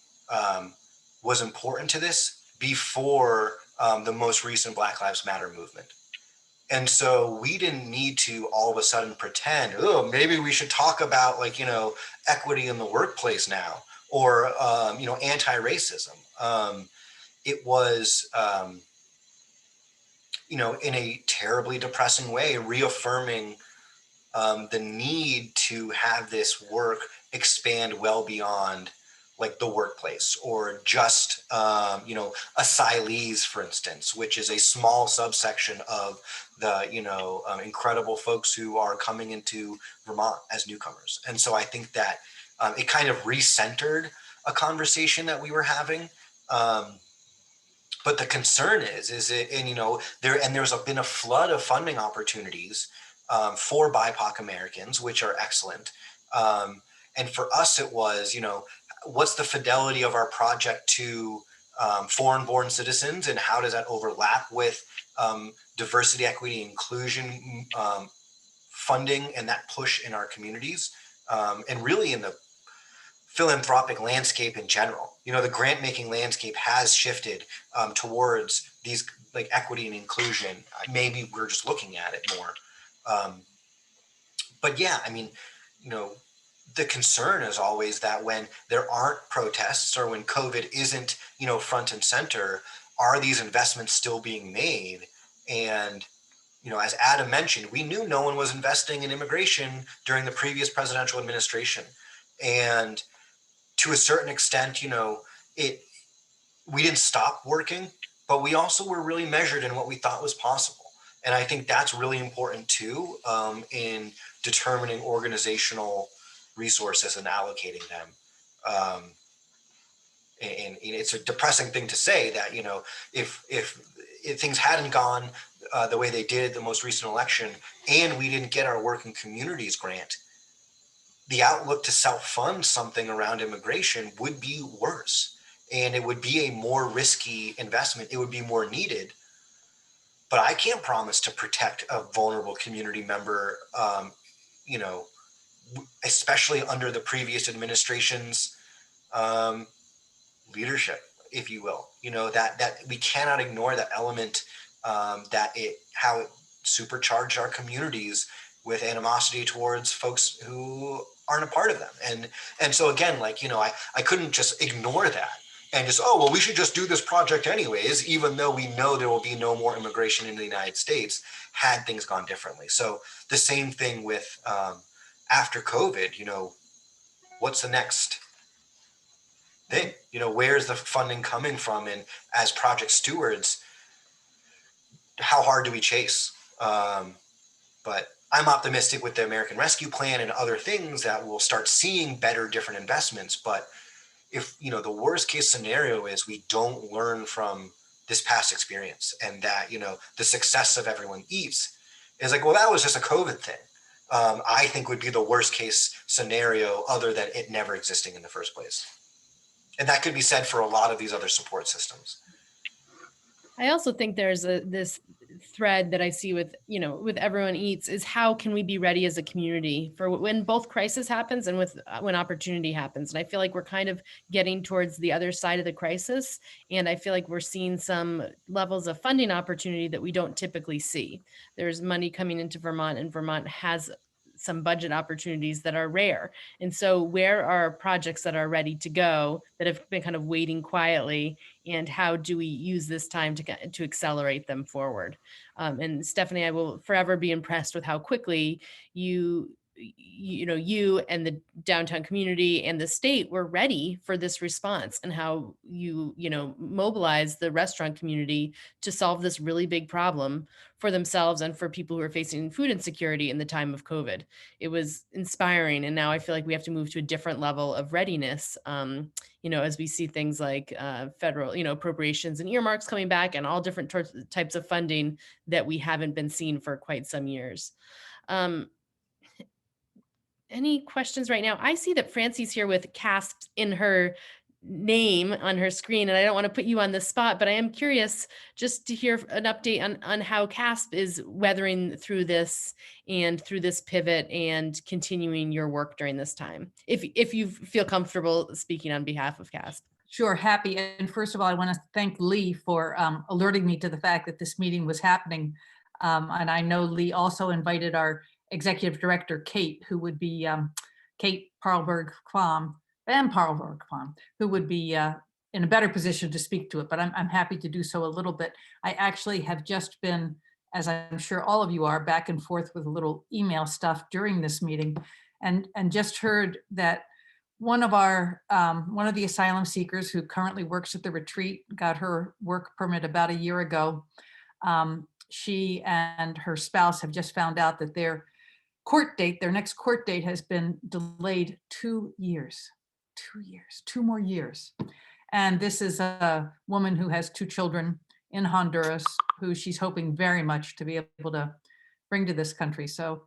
was important to this before the most recent Black Lives Matter movement. And so we didn't need to all of a sudden pretend, oh, maybe we should talk about equity in the workplace now, or, anti-racism. It was, in a terribly depressing way, reaffirming the need to have this work expand well beyond the workplace, or just, asylees, for instance, which is a small subsection of the, incredible folks who are coming into Vermont as newcomers. And so I think that it kind of recentered a conversation that we were having. But the concern is it, and there's been a flood of funding opportunities for BIPOC Americans, which are excellent. And for us, it was, what's the fidelity of our project to foreign-born citizens, and how does that overlap with diversity, equity, inclusion funding, and that push in our communities, and really in the philanthropic landscape in general. The grant-making landscape has shifted towards these equity and inclusion. Maybe we're just looking at it more. But yeah, the concern is always that when there aren't protests, or when COVID isn't, front and center, are these investments still being made? And, as Adam mentioned, we knew no one was investing in immigration during the previous presidential administration. And to a certain extent, we didn't stop working, but we also were really measured in what we thought was possible. And I think that's really important too, in determining organizational resources and allocating them. And it's a depressing thing to say that, if things hadn't gone the way they did the most recent election, and we didn't get our Working Communities grant, the outlook to self-fund something around immigration would be worse, and it would be a more risky investment. It would be more needed. But I can't promise to protect a vulnerable community member, especially under the previous administration's leadership, if you will. That we cannot ignore that element, how it supercharged our communities with animosity towards folks who aren't a part of them. And so again, like, I couldn't just ignore that and just, oh, well, we should just do this project anyways, even though we know there will be no more immigration into the United States had things gone differently. So the same thing with after COVID, what's the next thing? Where's the funding coming from? And as project stewards, how hard do we chase? But I'm optimistic with the American Rescue Plan and other things that we'll start seeing better, different investments. But if, the worst case scenario is we don't learn from this past experience, and that, the success of Everyone Eats is like, well, that was just a COVID thing. I think would be the worst case scenario, other than it never existing in the first place. And that could be said for a lot of these other support systems. I also think there's this thread that I see with, with Everyone Eats, is how can we be ready as a community for when both crisis happens and when opportunity happens. And I feel like we're kind of getting towards the other side of the crisis. And I feel like we're seeing some levels of funding opportunity that we don't typically see. There's money coming into Vermont, and Vermont has some budget opportunities that are rare. And so where are projects that are ready to go that have been kind of waiting quietly, and how do we use this time to accelerate them forward? And Stephanie, I will forever be impressed with how quickly you and the downtown community and the state were ready for this response, and how you mobilize the restaurant community to solve this really big problem for themselves and for people who are facing food insecurity in the time of COVID. It was inspiring. And now I feel like we have to move to a different level of readiness, as we see things like federal, appropriations and earmarks coming back, and all different types of funding that we haven't been seeing for quite some years. Any questions right now? I see that Francie's here with CASP in her name on her screen, and I don't want to put you on the spot, but I am curious just to hear an update on how CASP is weathering through this and through this pivot and continuing your work during this time, if you feel comfortable speaking on behalf of CASP. Sure, happy. And first of all, I want to thank Lee for alerting me to the fact that this meeting was happening. And I know Lee also invited our Executive Director, Kate, who would be Kate Parlberg-Quam, who would be in a better position to speak to it, but I'm happy to do so a little bit. I actually have just been, as I'm sure all of you are, back and forth with a little email stuff during this meeting, and just heard that one of the asylum seekers who currently works at the retreat got her work permit about a year ago. She and her spouse have just found out that their next court date has been delayed 2 years. 2 more years. And this is a woman who has 2 children in Honduras, who she's hoping very much to be able to bring to this country. So,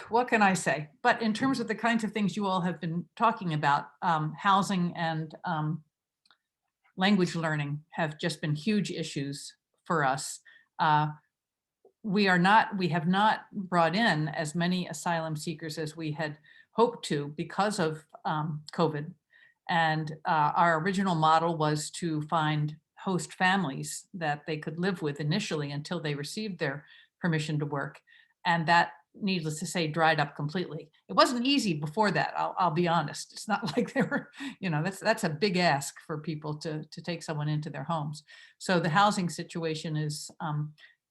what can I say? But in terms of the kinds of things you all have been talking about, housing and language learning have just been huge issues for us. We have not brought in as many asylum seekers as we had hoped to because of COVID. And our original model was to find host families that they could live with initially until they received their permission to work. And that, needless to say, dried up completely. It wasn't easy before that, I'll be honest. It's not like they were, that's a big ask for people to take someone into their homes. So the housing situation is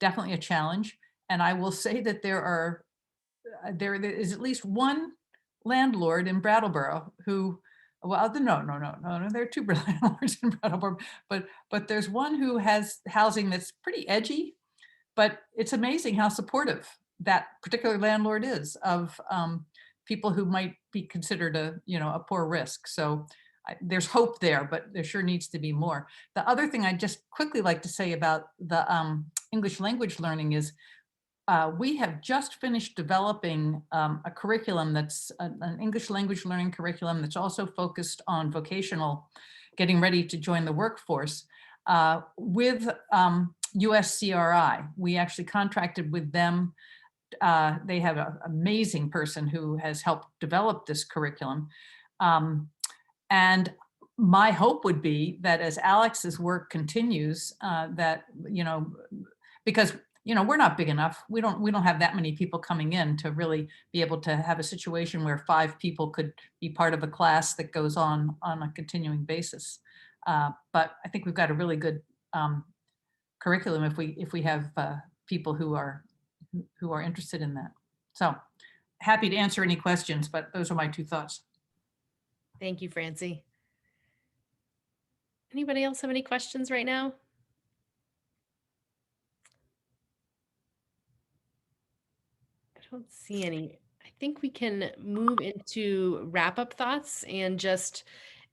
definitely a challenge. And I will say that there is at least one landlord in Brattleboro who, well, no, there are 2 landlords in Brattleboro, but there's one who has housing that's pretty edgy, but it's amazing how supportive that particular landlord is of people who might be considered a poor risk. So there's hope there, but there sure needs to be more. The other thing I'd just quickly like to say about the English language learning is we have just finished developing a curriculum that's an English language learning curriculum that's also focused on vocational, getting ready to join the workforce with USCRI. We actually contracted with them. They have an amazing person who has helped develop this curriculum. And my hope would be that as Alex's work continues, that, because we're not big enough. We don't have that many people coming in to really be able to have a situation where 5 people could be part of a class that goes on a continuing basis. But I think we've got a really good curriculum if we have people who are interested in that. So happy to answer any questions, but those are my 2 thoughts. Thank you, Francie. Anybody else have any questions right now? I don't see any. I think we can move into wrap-up thoughts and just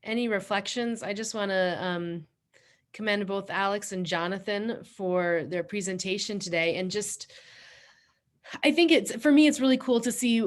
any reflections. I just want to commend both Alex and Jonathan for their presentation today. And just, I think for me, it's really cool to see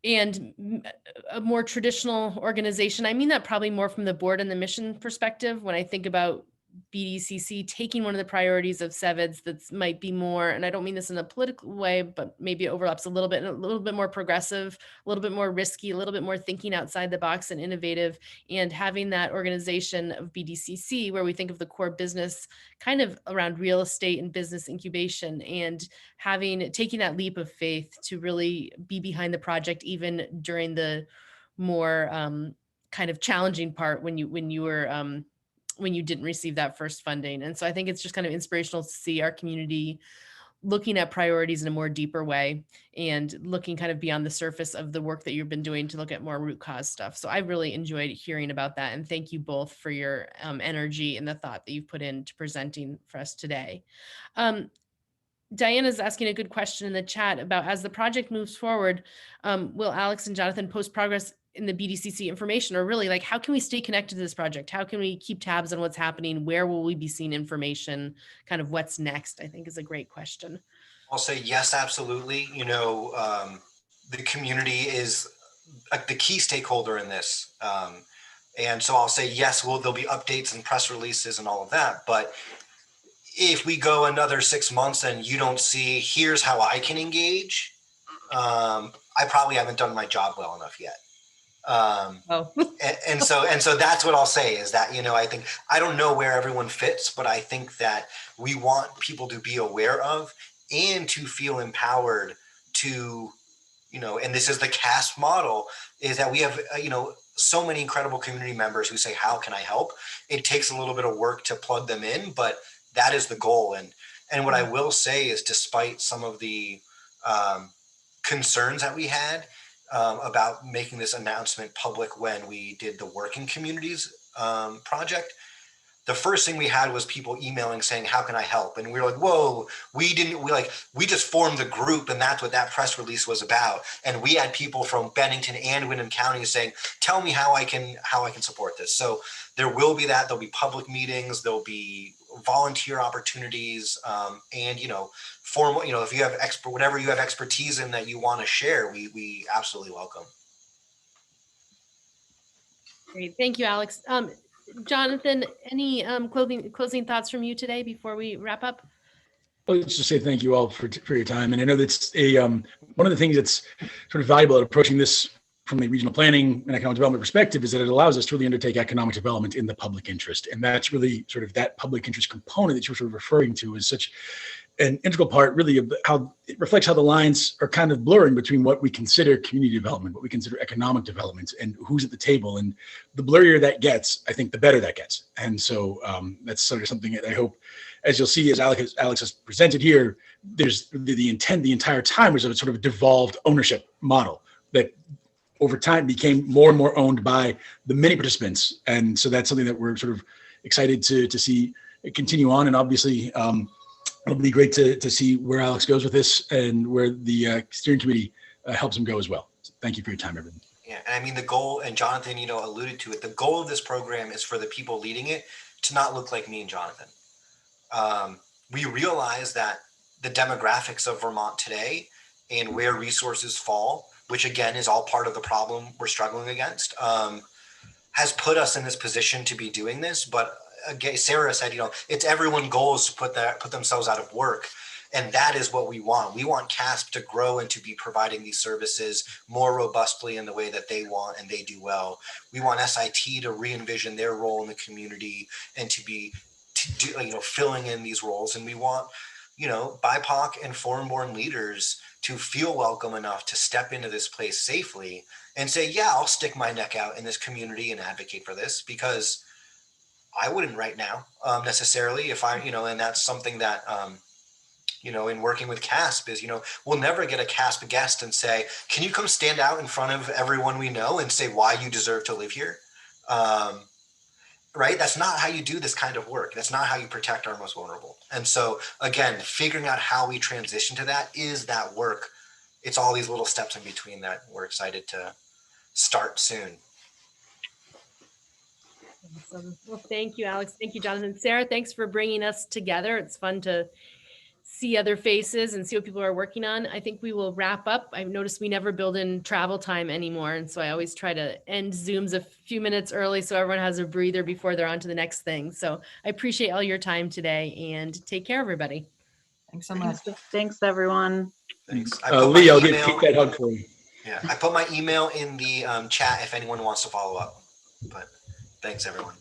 a more traditional organization. I mean that probably more from the board and the mission perspective. When I think about BDCC taking one of the priorities of CEVIDS that might be more, and I don't mean this in a political way, but maybe it overlaps a little bit more progressive, a little bit more risky, a little bit more thinking outside the box and innovative, and having that organization of BDCC where we think of the core business kind of around real estate and business incubation, and taking that leap of faith to really be behind the project even during the more kind of challenging part when you didn't receive that first funding. And so I think it's just kind of inspirational to see our community looking at priorities in a more deeper way and looking kind of beyond the surface of the work that you've been doing to look at more root cause stuff. So I really enjoyed hearing about that. And thank you both for your energy and the thought that you've put into presenting for us today. Diana's asking a good question in the chat about, as the project moves forward, will Alex and Jonathan post progress in the BDCC information, or really like, how can we stay connected to this project? How can we keep tabs on what's happening? Where will we be seeing information? Kind of what's next, I think is a great question. I'll say yes, absolutely. The community is the key stakeholder in this. And so I'll say yes, there'll be updates and press releases and all of that. But if we go another 6 months and you don't see, here's how I can engage, I probably haven't done my job well enough yet. And so that's what I'll say is that, I don't know where everyone fits, but I think that we want people to be aware of and to feel empowered to, and this is the CASP model, is that we have, so many incredible community members who say, how can I help? It takes a little bit of work to plug them in, but that is the goal. And what I will say is, despite some of the concerns that we had about making this announcement public when we did the Working Communities project, the first thing we had was people emailing saying, how can I help? And we were like, whoa, we just formed the group, and that's what that press release was about. And we had people from Bennington and Windham County saying, tell me how I can support this. So there will be that. There'll be public meetings. There'll be volunteer opportunities, and formal. If you have whatever you have expertise in that you want to share, we absolutely welcome. Great, thank you, Alex. Jonathan, any closing thoughts from you today before we wrap up? Well, let's just say thank you all for your time. And I know that's one of the things that's sort of valuable at approaching this from a regional planning and economic development perspective is that it allows us to really undertake economic development in the public interest. And that's really sort of that public interest component that you're sort of referring to is such an integral part really of how it reflects how the lines are kind of blurring between what we consider community development, what we consider economic development, and who's at the table. And the blurrier that gets, I think the better that gets. And so that's sort of something that I hope, as you'll see, as Alex has presented here, there's the intent the entire time was a sort of devolved ownership model that over time became more and more owned by the many participants. And so that's something that we're sort of excited to see it continue on. And obviously, it'll be great to see where Alex goes with this and where the steering committee helps him go as well. So thank you for your time, everyone. Yeah, and I mean, the goal, and Jonathan, alluded to it, the goal of this program is for the people leading it to not look like me and Jonathan. We realize that the demographics of Vermont today and where resources fall, which again is all part of the problem we're struggling against, has put us in this position to be doing this. But again, Sarah said, it's everyone's goals to put themselves out of work. And that is what we want. We want CASP to grow and to be providing these services more robustly in the way that they want and they do well. We want SIT to re-envision their role in the community and to do, filling in these roles. And we want, BIPOC and foreign-born leaders to feel welcome enough to step into this place safely and say, yeah, I'll stick my neck out in this community and advocate for this, because I wouldn't right now necessarily if and that's something that, in working with CASP is, we'll never get a CASP guest and say, can you come stand out in front of everyone we know and say why you deserve to live here? Right? That's not how you do this kind of work. That's not how you protect our most vulnerable. And so again, figuring out how we transition to that is that work. It's all these little steps in between that we're excited to start soon. Awesome. Well, thank you, Alex. Thank you, Jonathan. Sarah, thanks for bringing us together. It's fun to see other faces and see what people are working on. I think we will wrap up. I've noticed we never build in travel time anymore. And so I always try to end Zooms a few minutes early so everyone has a breather before they're on to the next thing. So I appreciate all your time today, and take care, everybody. Thanks so much. Thanks, everyone. Thanks. Lee, I'll give Kate that hug for you. Yeah, I put my email in the chat if anyone wants to follow up. But thanks, everyone.